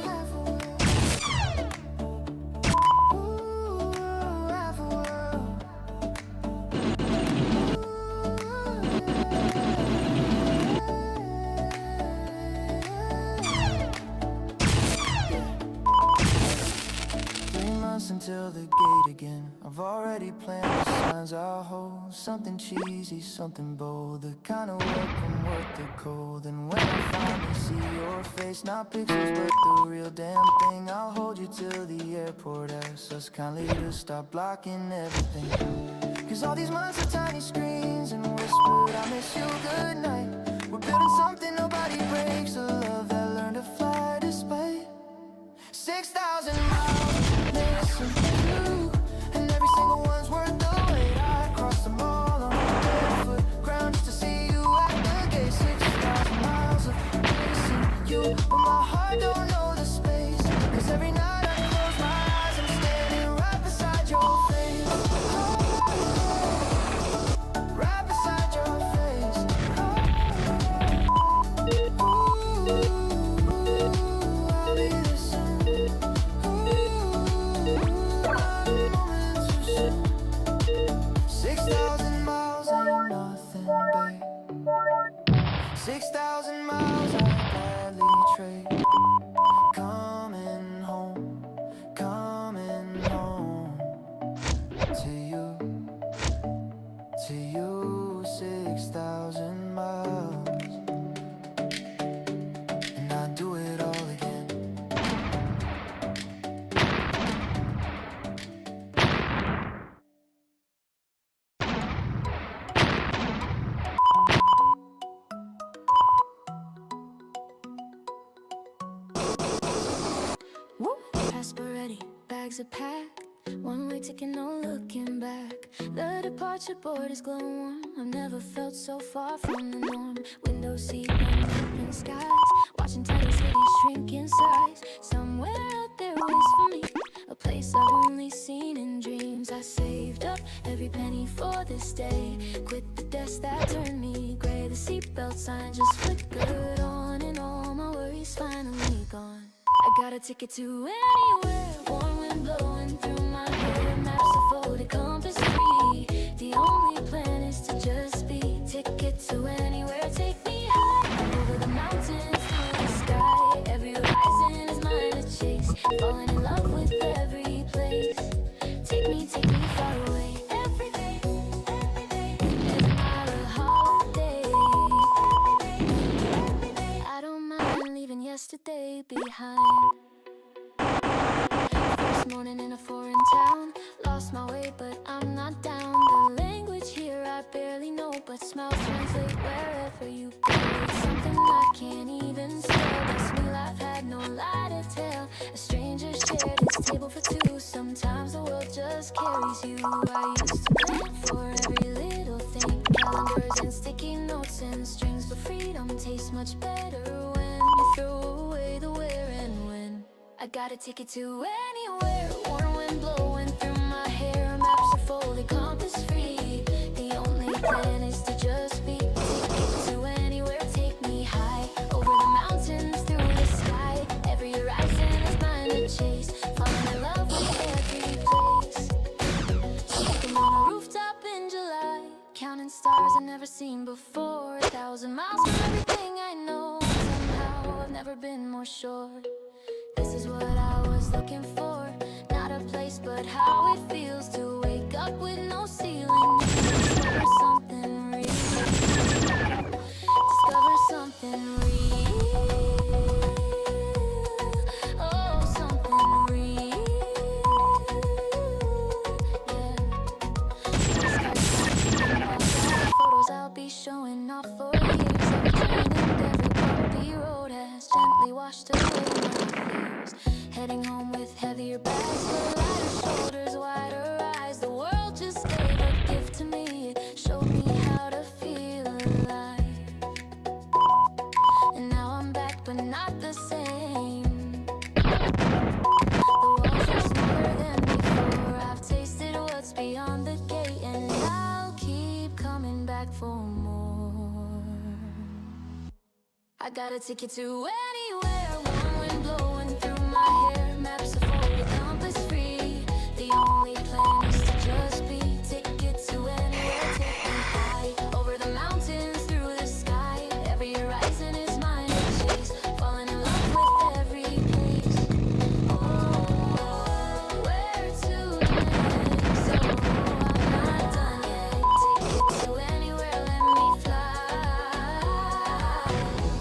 half a world. Ooh, half a world. Until the gate again, I've already planned the signs I'll hold. Something cheesy, something bold, the kind of welcome worth the cold. And when I finally see your face, not pictures but the real damn thing, I'll hold you till the airport asks us kindly to stop blocking everything. 'Cause all these months are tiny screens and whispered I miss you goodnight. We're building something nobody breaks, a love that learned to fly despite 6,000 miles. I don't know the space. 'Cause every night I close my eyes, I'm standing right beside your face. Right beside your face. I'll be the sun. Moments too soon. 6,000 miles ain't nothing, babe. 6,000 miles I'd gladly trade. Coming home to you, 6,000 miles, and I'd do it all again. Woo! Prosperity, bags are packed. One way ticket, no looking back. The departure board is glow warm. I've never felt so far from the norm. Window seat, open skies. Watching tiny cities shrink in size. Somewhere out there waits for me, a place I've only seen in dreams. I saved up every penny for this day. Quit the desk that turned me gray. The seatbelt sign just flickered on, and all my worries finally gone. I got a ticket to anywhere, warm wind blowing through my hair. Maps are folded, compass free. The only plan is to just be. Ticket to anywhere, take me high. Over the mountains, through the sky. Every horizon is mine to chase. Falling in love with every place. Take me far away. Every day, every mile a holiday. Every day, I don't mind leaving yesterday behind. First morning in a foreign town, lost my way but I'm not down. The language here I barely know, but smiles translate wherever you go. It's something I can't even spell. Best meal I've had, no lie to tell. A stranger shared his table for two. Sometimes the world just carries you. I used to plan for every little thing, calendars and sticky notes and strings. But freedom tastes much better when you throw away the where and when. I got a ticket to anywhere, warm wind blowing through my hair. Maps are folded, compass free. The only plan is to just be. Ticket to anywhere, take me high. Over the mountains, through the sky. Every horizon is mine to chase. Falling in love with every place. Smoking on a rooftop in July, counting stars I've never seen before. 1,000 miles from everything I know. Somehow I've never been more sure. This is what I was looking for. Not a place, but how it feels to wake up with no ceiling. Discover something real. Discover something real. Oh, something real. Yeah. Photos I'll be showing off for years. Every train and every bumpy road has gently washed away my fears. Heading home with heavier bags, but lighter shoulders, wider eyes. The world just gave a gift to me. It showed me how to feel alive. And now I'm back, but not the same. The walls are smaller than before. I've tasted what's beyond the gate, and I'll keep coming back for more. I got a ticket to anywhere, warm wind blowing through my hair. Maps are folded, compass free. The only plan is to just be. Ticket to anywhere, take me high. Over the mountains, through the sky. Every horizon is mine to chase. Falling in love with every place. Oh, where to next? So I'm not done yet. Ticket to anywhere, let me fly.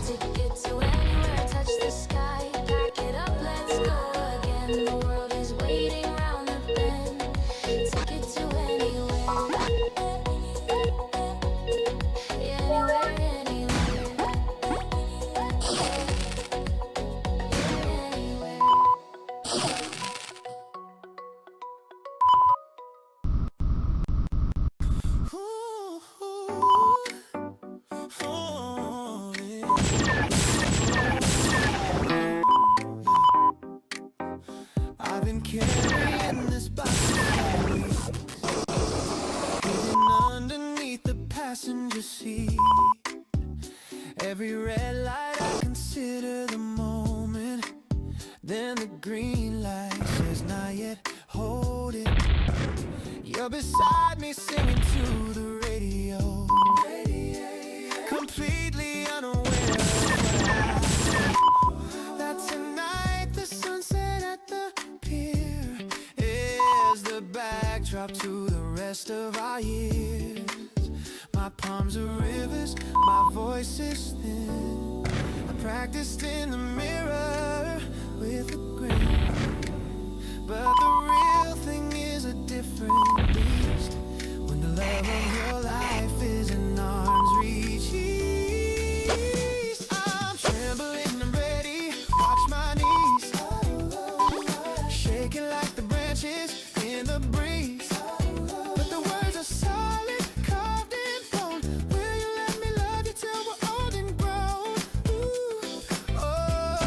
Ticket to anywhere, You're beside me singing to the radio, completely unaware that tonight the sunset at the pier is the backdrop to the rest of our years. My palms are rivers, my voice is thin. I practiced in the mirror with a grin, but the real thing is a different beast when the love of your life is in arm's reach. I'm trembling and ready, watch my knees shaking like the branches in the breeze, but the words are solid, carved in bone. Will you let me love you till we're old and grown? Ooh, oh,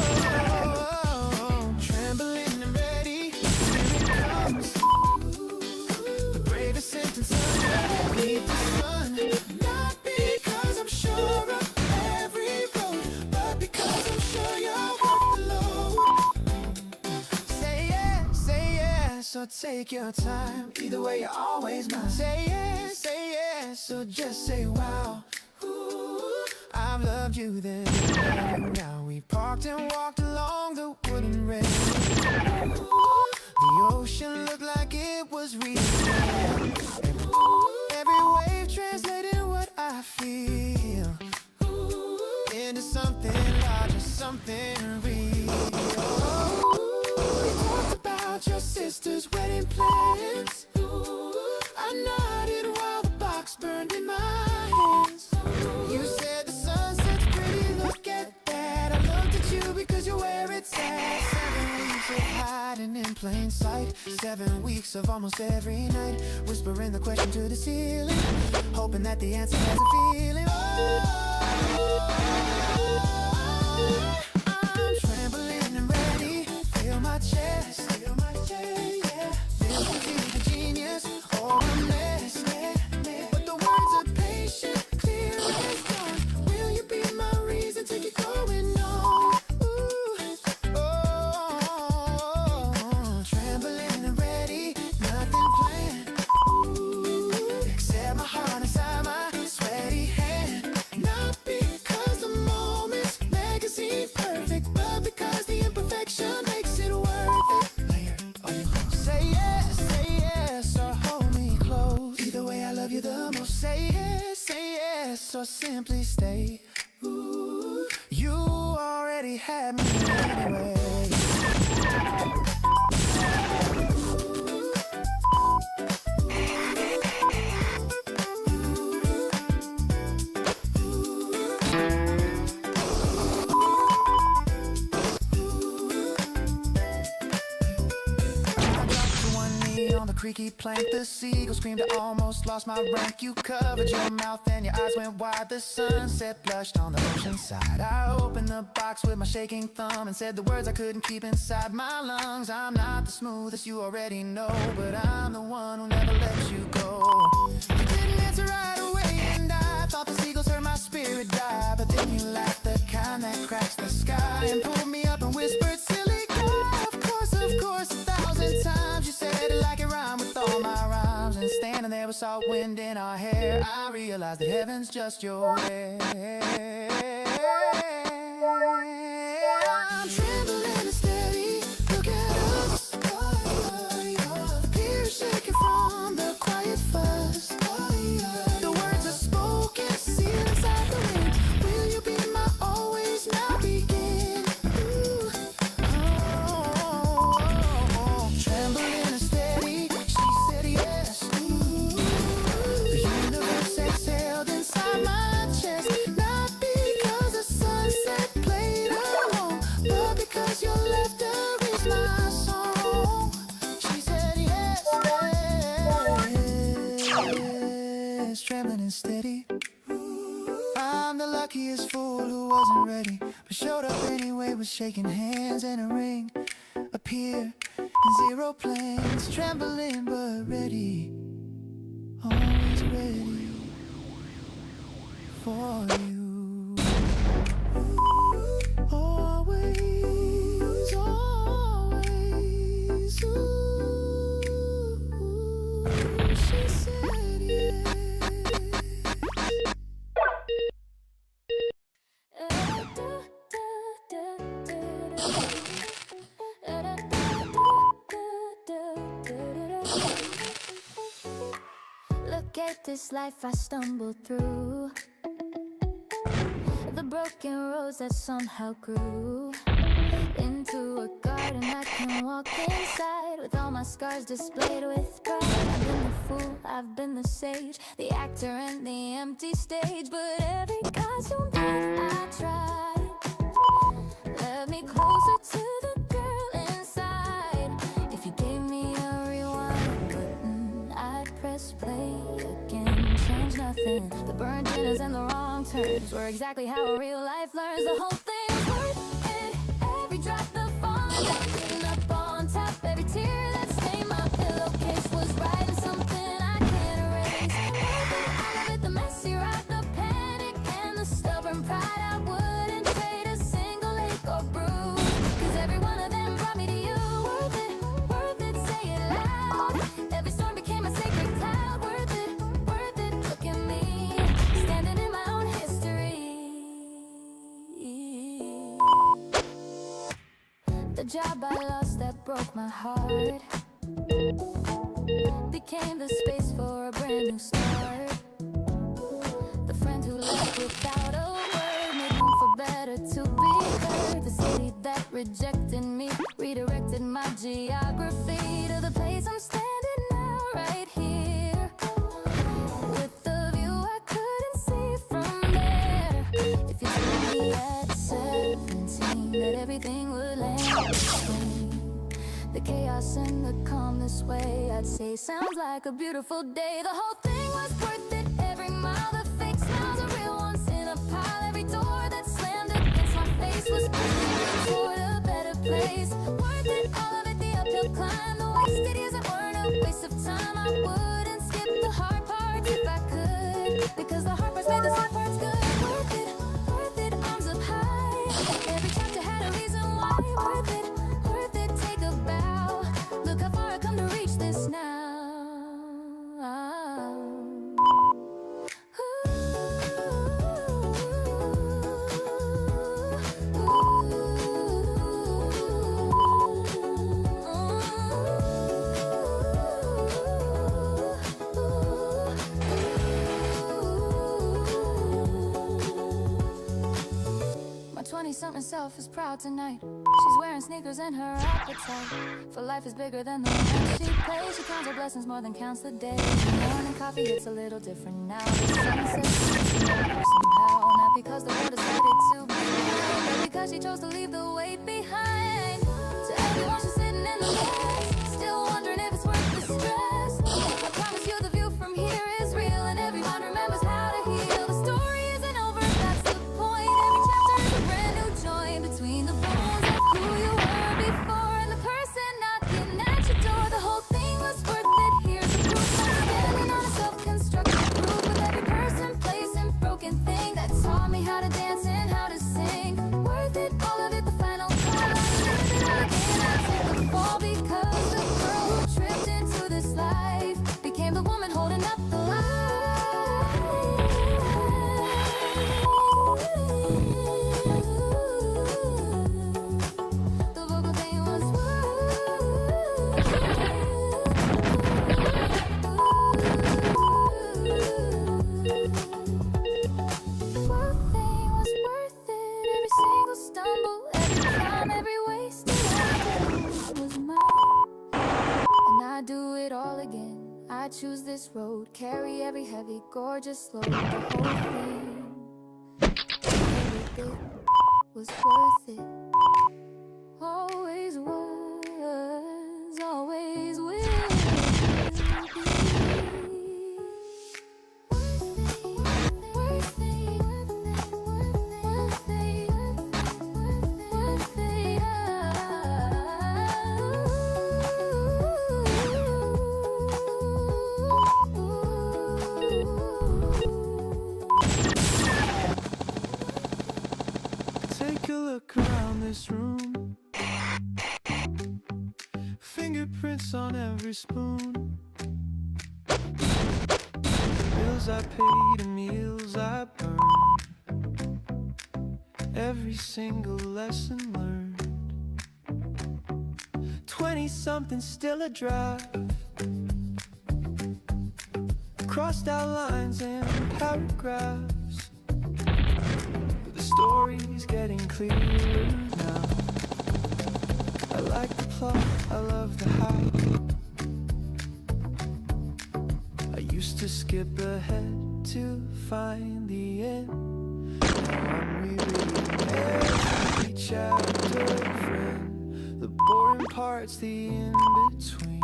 trembling and ready, here it comes. The bravest sentence underneath the sun. Not because I'm sure of every road, but because I'm sure you're worth the load. Say yes, so take your time. Either way, you're always mine. Say yes, so just say wow. Ooh, I've loved you then, and now we parked and walked along the wooden rail. The ocean looked like it was real. Every wave translated what I feel into something larger, something real. You talked about your sister's wedding plans. I nodded while the box burned in my hands. You said the sunset's pretty, look at that. I looked at you because you're where it's at. 7 weeks of hiding in plain sight, 7 weeks of almost every night, whispering the question to the ceiling, hoping that the answer has a feeling. I'm trembling and ready, feel my chest, yeah. Feel the genius or a mess, but the words are patient, clear as dawn. Will you be my reason to keep going on? Ooh, oh, trembling and ready, nothing planned. Ooh, except my heart inside my sweaty hand. Not because the moment's magazine perfect, but because the imperfection makes it worth it. Say yes, or hold me close. Either way, I love you the most. Say yes, or simply stay. Ooh, you already had me anyway. On the creaky plank, the seagull screamed, I almost lost my rank. You covered your mouth and your eyes went wide. The sunset blushed on the ocean side. I opened the box with my shaking thumb and said the words I couldn't keep inside my lungs. I'm not the smoothest, you already know, but I'm the one who never lets you go. You didn't answer right away and I thought the seagulls heard my spirit die, but then you laughed, the kind that cracks the sky, and pulled me up and whispered, silly guy. Of course, 1,000 times you said it like it rhymed with all my rhymes. And standing there with salt wind in our hair, I realized that heaven's just your way. I'm trembling and steady, look at us. The pier is shaking from the quiet fuss. The words are spoken, sealed inside the wind. Will you be my always, now begin? Ooh. Trembling and steady, she said yes. Ooh, the universe exhaled inside my chest. Not because the sunset played along, but because your laughter is my song. She said yes, yes. Trembling and steady. I'm the luckiest fool who wasn't ready, but showed up anyway with shaking hands and a ring. A pier and 0 plans, trembling but ready, always ready for you. Always, always. Ooh, Look at this life I stumbled through, the broken roads that somehow grew into a garden I can walk inside, with all my scars displayed with pride. I've been the fool, I've been the sage, the actor and the empty stage, but every costume that I tried led me closer to the girl inside. If you gave me a rewind button, I'd press play again, change nothing. The burned dinners and the wrong turns were exactly how a real life learns. The whole thing was worth it, every drop the fall, getting up on top, every tear that stained my pillowcase was writing something I can't erase. All of it, the messy ride, the panic and the stubborn pride, I wouldn't trade a single ache or bruise, 'cause every one of them brought me to you. Worth it, say it loud. Every storm became a sacred cloud. Worth it, look at me, standing in my own history. The job I lost that broke my heart became the space for a brand new start. The friend who left without a word made room for better to be heard. The city that rejected me redirected my geography to the place I'm standing now, right here, with the view I couldn't see from there. If you told me at 17 that everything would land between the chaos and the calm this way, I'd say sounds like a beautiful day. The whole thing was worth it, every mile, the fake smiles, the real ones in a pile. Every door that slammed against my face was pushing me toward a better place. Worth it, all of it, the uphill climb, the wasted years that weren't a waste of time. I wouldn't skip the hard parts if I could, because the hard parts made the soft parts good. Worth it, arms up high, every chapter had a reason why. Worth it, take a bow, look how far I come to reach this now. My 20-something self is proud tonight. She's wearing sneakers and her appetite for life is bigger than the one she plays. She counts her blessings more than counts the days. Morning coffee hits a little different now. The sunset somehow, not because the world decided to be kind, but because she chose to leave the weight behind. To everyone she's sitting in the west, still wondering if it's worth the stress. I promise you the view from here is real, and everyone remembers how to heal. The story isn't over, that's the point. Every chapter is a brand new joint between the bones of who you were before and the person knocking at your door. The whole thing was worth it. Here's the proof, I'm standing on a self-constructed roof with every person, place, and broken thing that taught me how to dance and how to sing. Worth it, all of it, the final call. I live it all again, I take the fall, because the girl who tripped into this life became the woman holding up the light. The vocal thing was worth it. Every single stumble, every climb, every wasted hour was mine. And I do it all again. I choose this road, carry every heavy, gorgeous load. The whole thing, every bit was worth it. Always was, always will be. Worth it, worth it, worth it, Take a look around this room. Fingerprints on every spoon. Bills I paid and meals I burned. Every single lesson learned. 20-something still a draft. crossed out lines and paragraphs, but the story's getting clearer now. I like the plot, I love the how. I used to skip ahead to find the end. Now I'm rereading every chapter, friend. The boring parts, the in-between,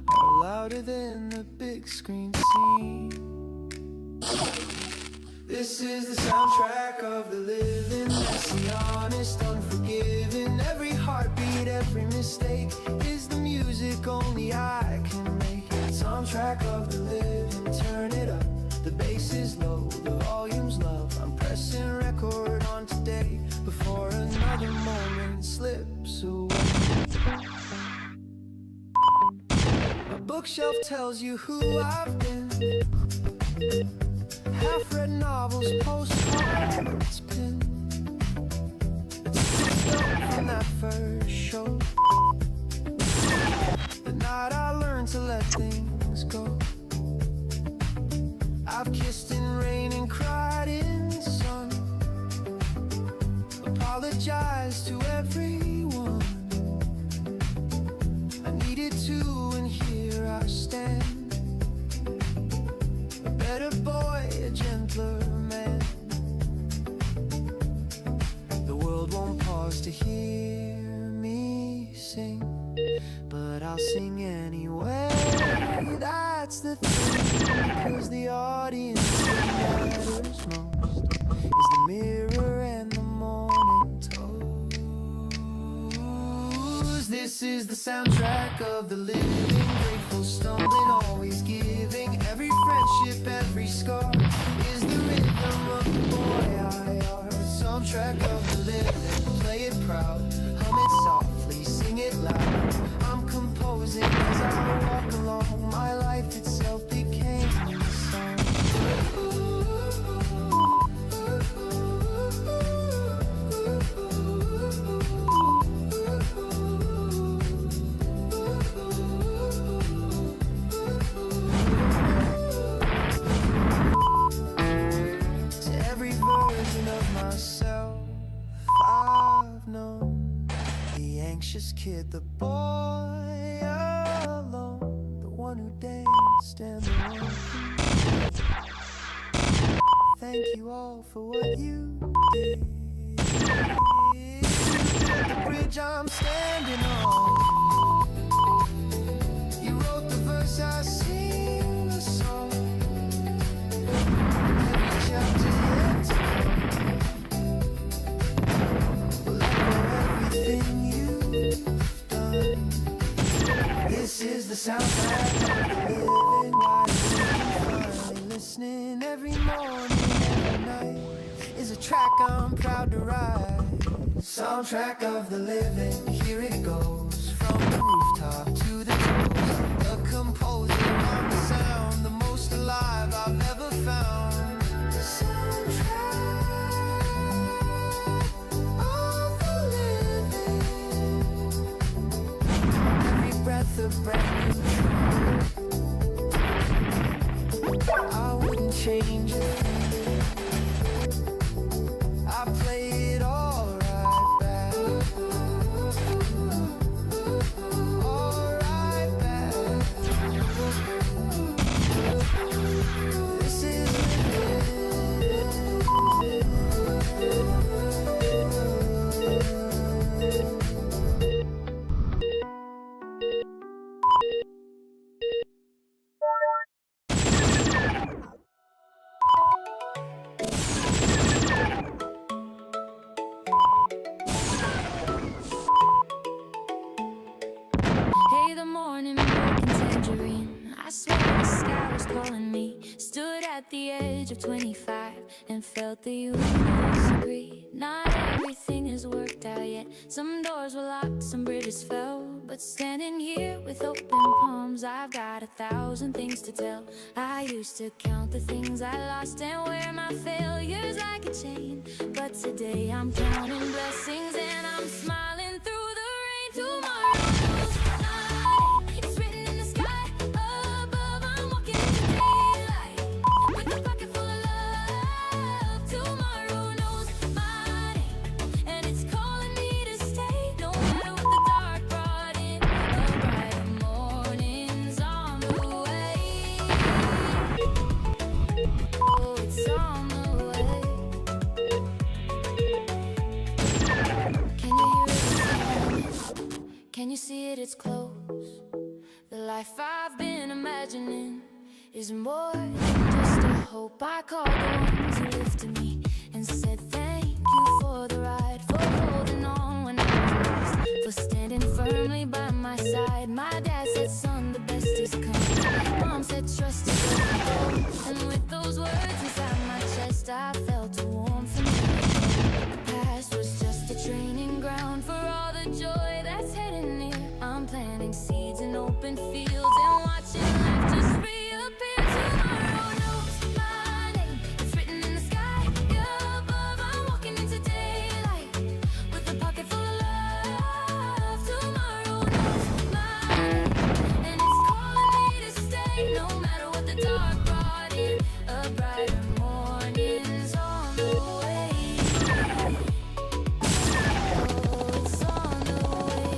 are louder than the big screen scene. This is the soundtrack of the living, messy, honest, unforgiving. Every heartbeat, every mistake is the music only I can make. Soundtrack of the living, turn it up. The bass is low, the volume's low. I'm pressing record on today before another moment slips away. My bookshelf tells you who I've been. Half-read novels, postcards, pinned. It's still from that first show. The night I learned to let things go. I've kissed in rain and cried in sun. Apologized to everyone I needed to, and here I stand. A better boy, a gentler man. The world won't pause to hear me sing, but I'll sing anyway. That's the thing, because the audience that matters most is the mirror and the morning toes. This is the soundtrack of the living, grateful, stumbling, always giving. Every friendship, every scar is the rhythm of the boy I are. Soundtrack of the living, play it proud, hum it softly, sing it loud. I'm composing as I walk along, my life itself became a song. To every version of myself I've known, the anxious kid, the boy alone, the one who danced and the one who... Thank you all for what you did. At the bridge I'm standing on, you wrote the verse, I sing the song. Every chapter yet to come will echo everything you've done. This is the soundtrack of the living, while you're finally listening. Every morning, every night is a track I'm proud to write. Soundtrack of the living, here it goes. From the rooftop to the toes, the composer on the sound, the most alive I've ever found. Soundtrack of the living, every breath a brand new track. I wouldn't change it. I play it all right back. All right back. This is Hey, the morning milk and tangerine. I swear the sky was calling me. Stood at the edge of 25 and felt the universe agree. Not everything has worked out yet. Some doors were locked, some bridges fell. But standing here with open palms, I've got 1,000 things to tell. I used to count the things I lost and wear my failures like a chain. But today I'm counting blessings and I'm smiling through the rain. Tomorrow it's written in the sky above. I'm walking today life I've been imagining is more than just a hope. I called the ones who lifted me and said thank you for the ride, for holding on when I was lost, for standing firmly by my side. My dad said, son, the best is coming. Mom said, trust is what you go. And with those words inside my chest, I felt a warmth in me. The past was just a training ground for all the joy that's heading near. I'm planting seeds in open fields and watching life just reappear. Tomorrow knows my name, it's written in the sky above. I'm walking into daylight with a pocket full of love. Tomorrow knows my name, and it's calling me to stay. No matter what the dark brought in, a brighter morning's on the way. Oh, it's on the way.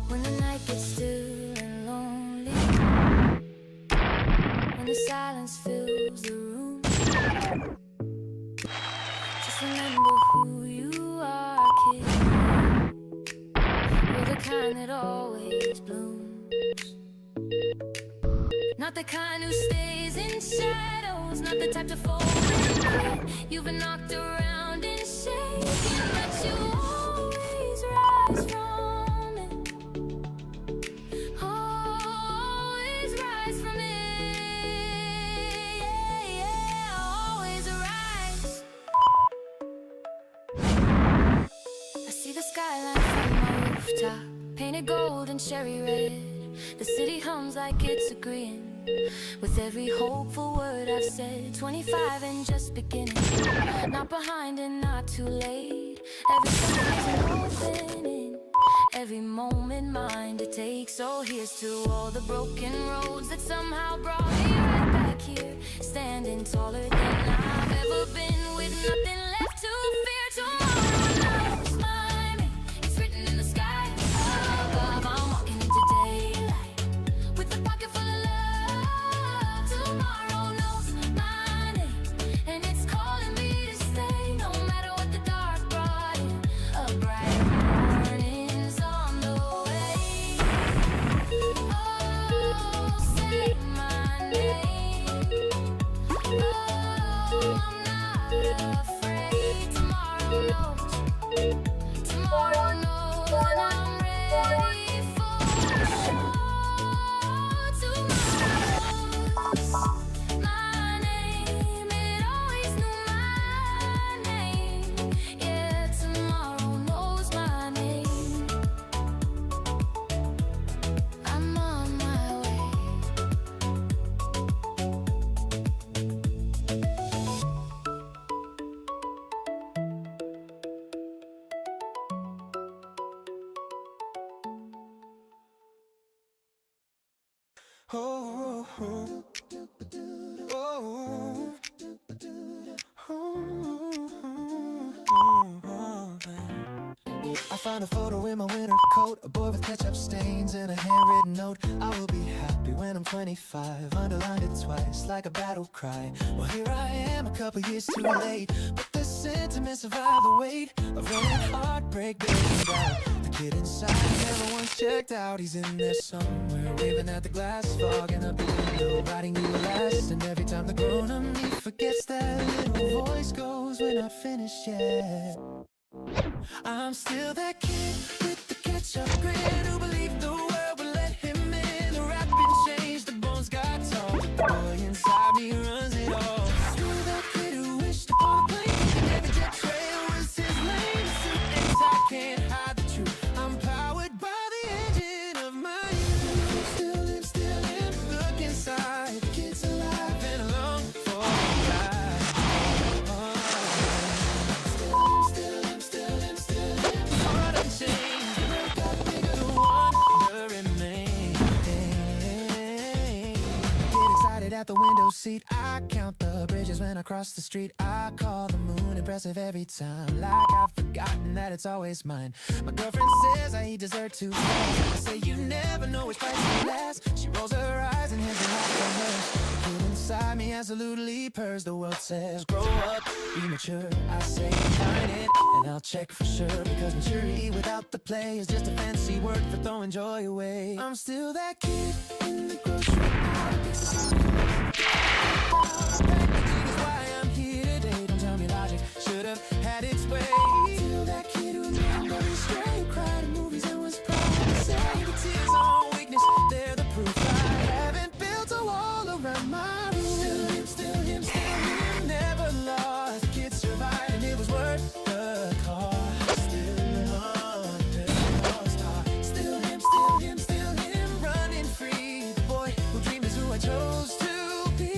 When the night gets still and lonely, when the silence fills the room, just remember who you are, kid. You're the kind that always blooms, not the kind who stays in shadows, not the type to fold and quit. You've been knocked around and shaken, but you always rise from it. Always rise from it. Yeah, yeah, always rise. I see the skyline from my rooftop, painted gold and cherry red. The city hums like it's agreeing with every hopeful word I've said. 25 and just beginning, not behind and not too late. Every second is an opening, every moment mine to take. So here's to all the broken roads that somehow brought me right back here, standing taller than I've ever been, with nothing left to fear. Tomorrow knows my name, it's written in the sky above. I'm walking into daylight with a pocket full of love. Tomorrow knows my name, and it's calling me to stay. No matter what the dark brought in, a bright morning's on the way. Oh, say my name. Oh, I'm not afraid. Tomorrow knows. Tomorrow knows, and I'm ready for sure. Tomorrow knows my name. It always knew my name. Yeah, tomorrow knows my name. I'm on my way. Oh, oh, oh, I found a photo in my winter coat, a boy with ketchup stains and a handwritten note. I will be happy when I'm 25, underlined it twice like a battle cry. Well, here I am a couple years too late, but the sentiment survived the weight of running heartbreak, baby. The kid inside never once checked out. He's in there somewhere, waving at the glass, fogging up the window, writing you a last. And every time the grown-up me forgets, that little voice goes, we're not finished yet. I'm still that kid with the ketchup grin, who believed the world would let him in. The rap been changed, the bones got tall, but the boy inside me runs it all. Still that kid who wished upon a plane, and every jet trail was his lane. Suit and tie can't hide the truth. I'm powered by the engine of my youth. Still in, look inside. The kid's alive and along for the ride. Still in. Heart unchanged, the world got bigger, the wonder remains. Get excited at the window seat. I count the bridges when I cross the street. I call the moon impressive every time, like I've forgotten that it's always mine. My girlfriend says I eat dessert too fast. I say you never know which price will last. She rolls her eyes and hands me off for her. The kid inside beside me absolutely purrs. The world says grow up, be mature. I say find it, and I'll check for sure, because maturity without the play is just a fancy word for throwing joy away. I'm still that kid in the grocery store. That's why I'm here today. Don't tell me logic should have had its way. Still that kid who dreamed of his straight, cried in movies and was proud to say the tears aren't weakness, they're the proof. I haven't built a wall around my room. Still him, never lost. The kid survived and it was worth the cost. Still a star. Still him, running free. The boy who dreamed is who I chose to be.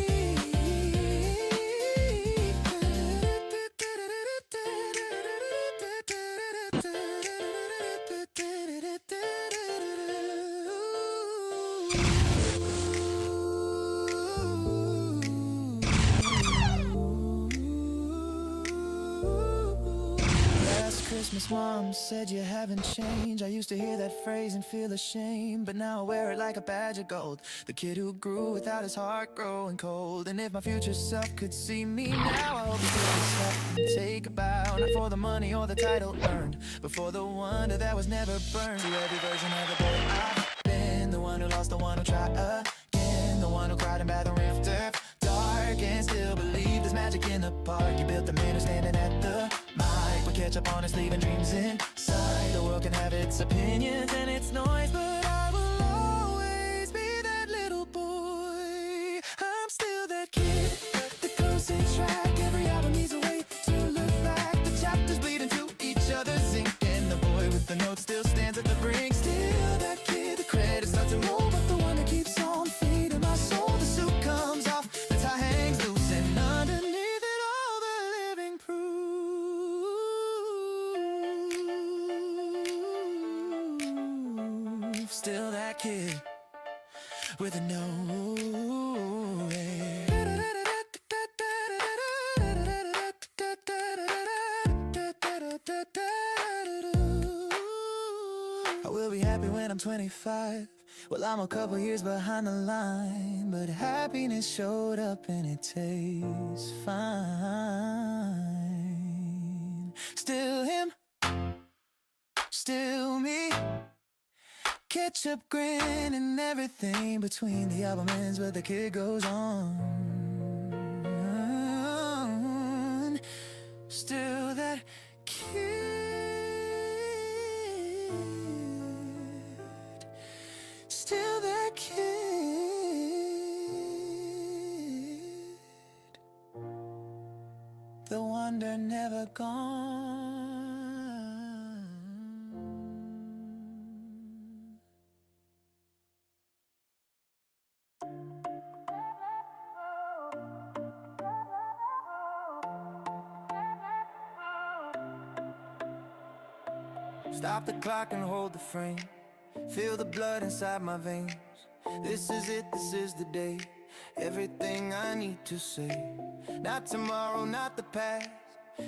Christmas, Mom said you haven't changed. I used to hear that phrase and feel ashamed, but now I wear it like a badge of gold. The kid who grew without his heart growing cold. And if my future self could see me now, I hope he could stop and take a bow. Not for the money or the title earned, but for the wonder that was never burned. To every version of the boy I've been, the one who lost, the one who tried again, the one who cried in bathroom after dark, and still believe there's magic in the park. You built the man who's standing at the mic, but catch up on his leaving dreams inside. The world can have its opinions and its noise, but I will always be that little boy. I'm still that kid that goes in track. Every album needs a way to look back. The chapters bleed into each other's ink, and the boy with the notes still stands at the brink. Still that kid, the credits start to roll, but the one that keeps on feeding my soul. The suit comes off, the tie hangs loose, and underneath it all the living proof. Still that kid with a no. I will be happy when I'm 25. Well, I'm a couple years behind the line, but happiness showed up and it tastes fine. Still him, still me. Ketchup grin and everything between. The album ends but the kid goes on. Still that kid, still that kid, the wonder never gone. Stop the clock and hold the frame. Feel the blood inside my veins. This is it, this is the day. Everything I need to say. Not tomorrow, not the past.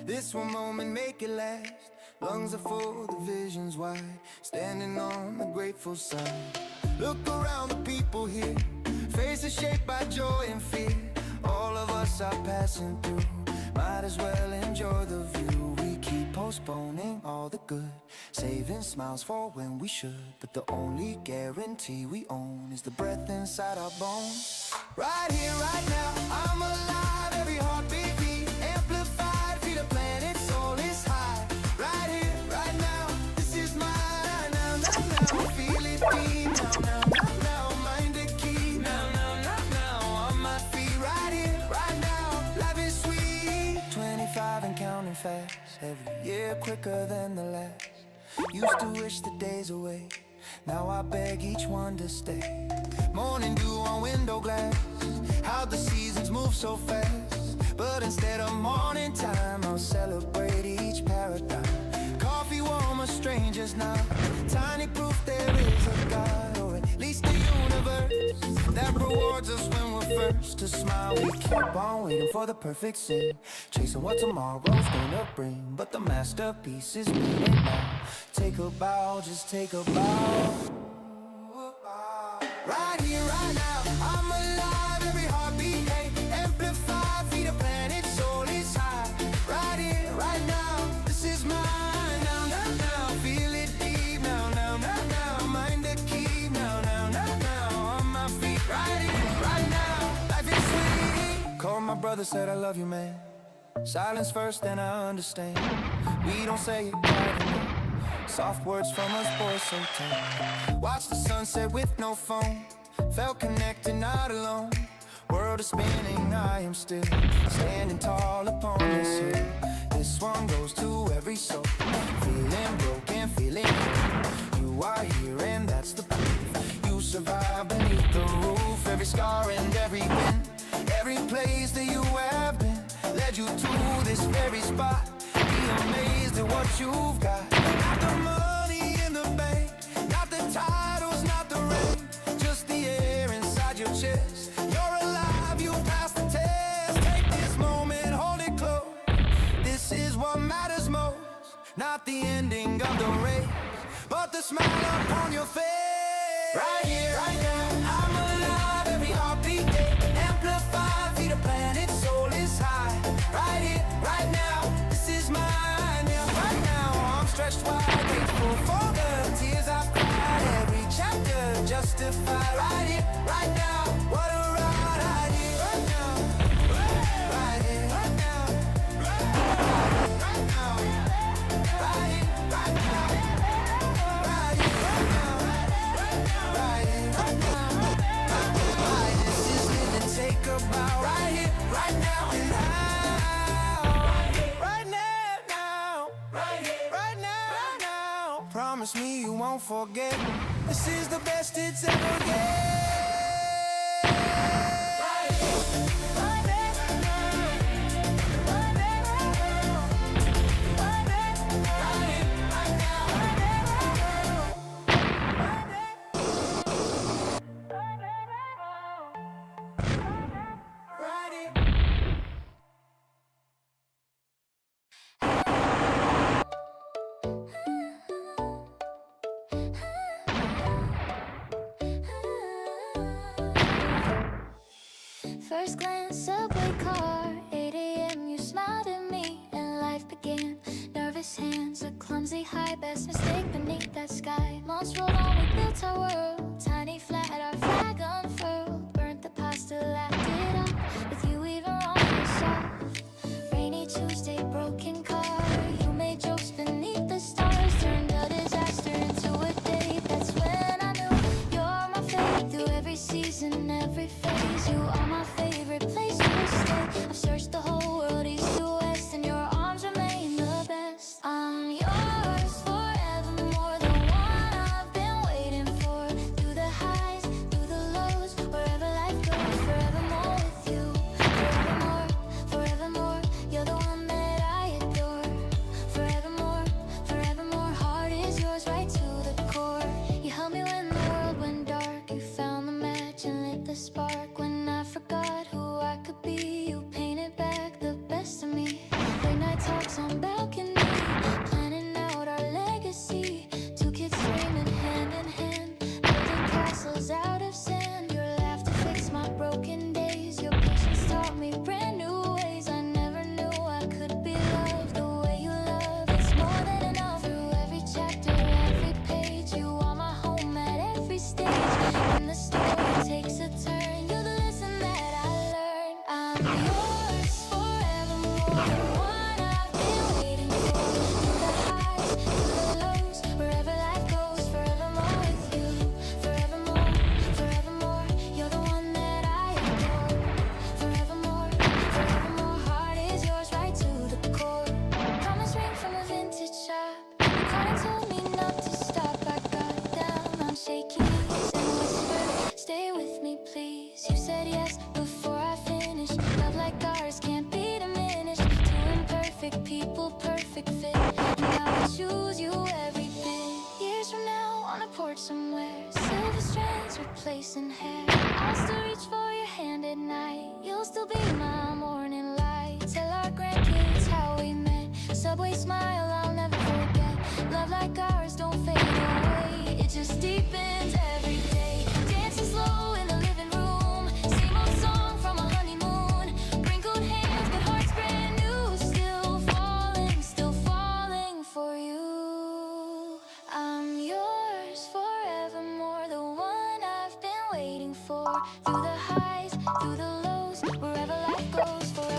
This one moment, make it last. Lungs are full, the vision's wide. Standing on the grateful side. Look around the people here. Faces shaped by joy and fear. All of us are passing through. Might as well enjoy the view. We keep postponing all the good, saving smiles for when we should. But the only guarantee we own is the breath inside our bones. Right here, right now, I'm alive. Every heartbeat beat, amplified. Feed the planet, soul is high. Right here, right now, this is mine. Now, now, now, feel it deep. Now, now, now, now, mind the key. Now, now, now, now, on my feet. Right here, right now, life is sweet. 25 and counting fast. Every year quicker than the last. Used to wish the days away. Now I beg each one to stay. Morning dew on window glass. How the seasons move so fast. But instead of morning time, I'll celebrate each paradigm. Coffee warm, a stranger's now. Tiny proof there is a God, or at least a universe that rewards us when we're first to smile. We keep on waiting for the perfect scene, chasing what tomorrow's gonna bring. But the masterpiece is made now. Take a bow, just take a bow. Right here, right now, I'm alive. Every heartbeat, hey, brother said I love you, man. Silence first, then I understand. We don't say it right enough. Soft words from us boys so tame. Watch the sunset with no phone. Felt connected, not alone. World is spinning, I am still standing tall upon this hill. This one goes to every soul. Feeling broken, feeling you are here and that's the proof. You survive beneath the roof. Every scar and every win, every place that you have been led you to this very spot. Be amazed at what you've got. Not the money in the bank, not the titles, not the ring, just the air inside your chest. You're alive, you passed the test. Take this moment, hold it close. This is what matters most. Not the ending of the race, but the smile upon your face. Right here, right now, I'm alive, every heartbeat day. Amplified, feed the planet, soul is high. Right here, right now, this is mine. Yeah, right now, I'm stretched wide, grateful for the tears I've cried. Every chapter justified. Right here, right now, what a ride. Right here, right now, right here, right now, right now, right here, right now, right here, right now, right here, right now. This is living, take a bow. Right here, right now, and now. Right now, right here, right now. Promise me you won't forget. This is the best it's ever get. Right here, right now, right now, right here, right now, right here. First glance, subway car, 8 a.m. You smiled at me and life began. Nervous hands, a clumsy high, best mistake beneath that sky. Months rolled on, we built our world. Tiny flat, our flag unfurled. Burnt the pasta, laughed it up. With you even wrong was soft. Rainy Tuesday, broken car. You made jokes beneath the stars. Turned a disaster into a day. That's when I knew you're my fate. Through every season, every phase, you are my favorite place to stay. I've searched the whole world, east to west, and your arms remain the best. I'm yours forevermore, the one I've been waiting for. Through the highs, through the lows, wherever life goes. Forevermore with you, forevermore, forevermore. You're the one that I adore. Forevermore, forevermore. Heart is yours right to the core. You held me when the world went dark. You found the match and lit the spark. When I forgot who I could be, you painted back the best of me. Late night talks on balcony, planning out our legacy. Two kids dreaming hand in hand, building castles out of sand. Your laughter fixed my broken days. Your patience taught me brand new ways. I never knew I could be loved the way you love. It's more than enough. Through every chapter, every page, you are my home at every stage. When the story takes a turn, you're the lesson that I learned. I'm yours forevermore, the one I've been waiting for. Through the highs, through the lows, wherever life goes. Forevermore with you, forevermore, forevermore. You're the one that I adore. Forevermore, forevermore. Heart is yours right to the core. Promise ring from a vintage shop. You called and told me not to stop. I got down on shaky knees and whispered, stay with me please. You said yes before I finished. Love like ours can't be diminished. Two imperfect people, perfect fit. And now I choose you every bit. Years from now on a porch somewhere, silver strands replacing hair. I'll still reach for your hand at night. You'll still be my morning light. Tell our grandkids how we met. Subway smile I'll never forget. Love like ours don't fade away. It just deepens every day. Dancing slow in the living room. Same old song from a honeymoon. Wrinkled hands but hearts brand new. Still falling for you. I'm yours forevermore, the one I've been waiting for. Through the highs, through the lows, wherever life goes. Forever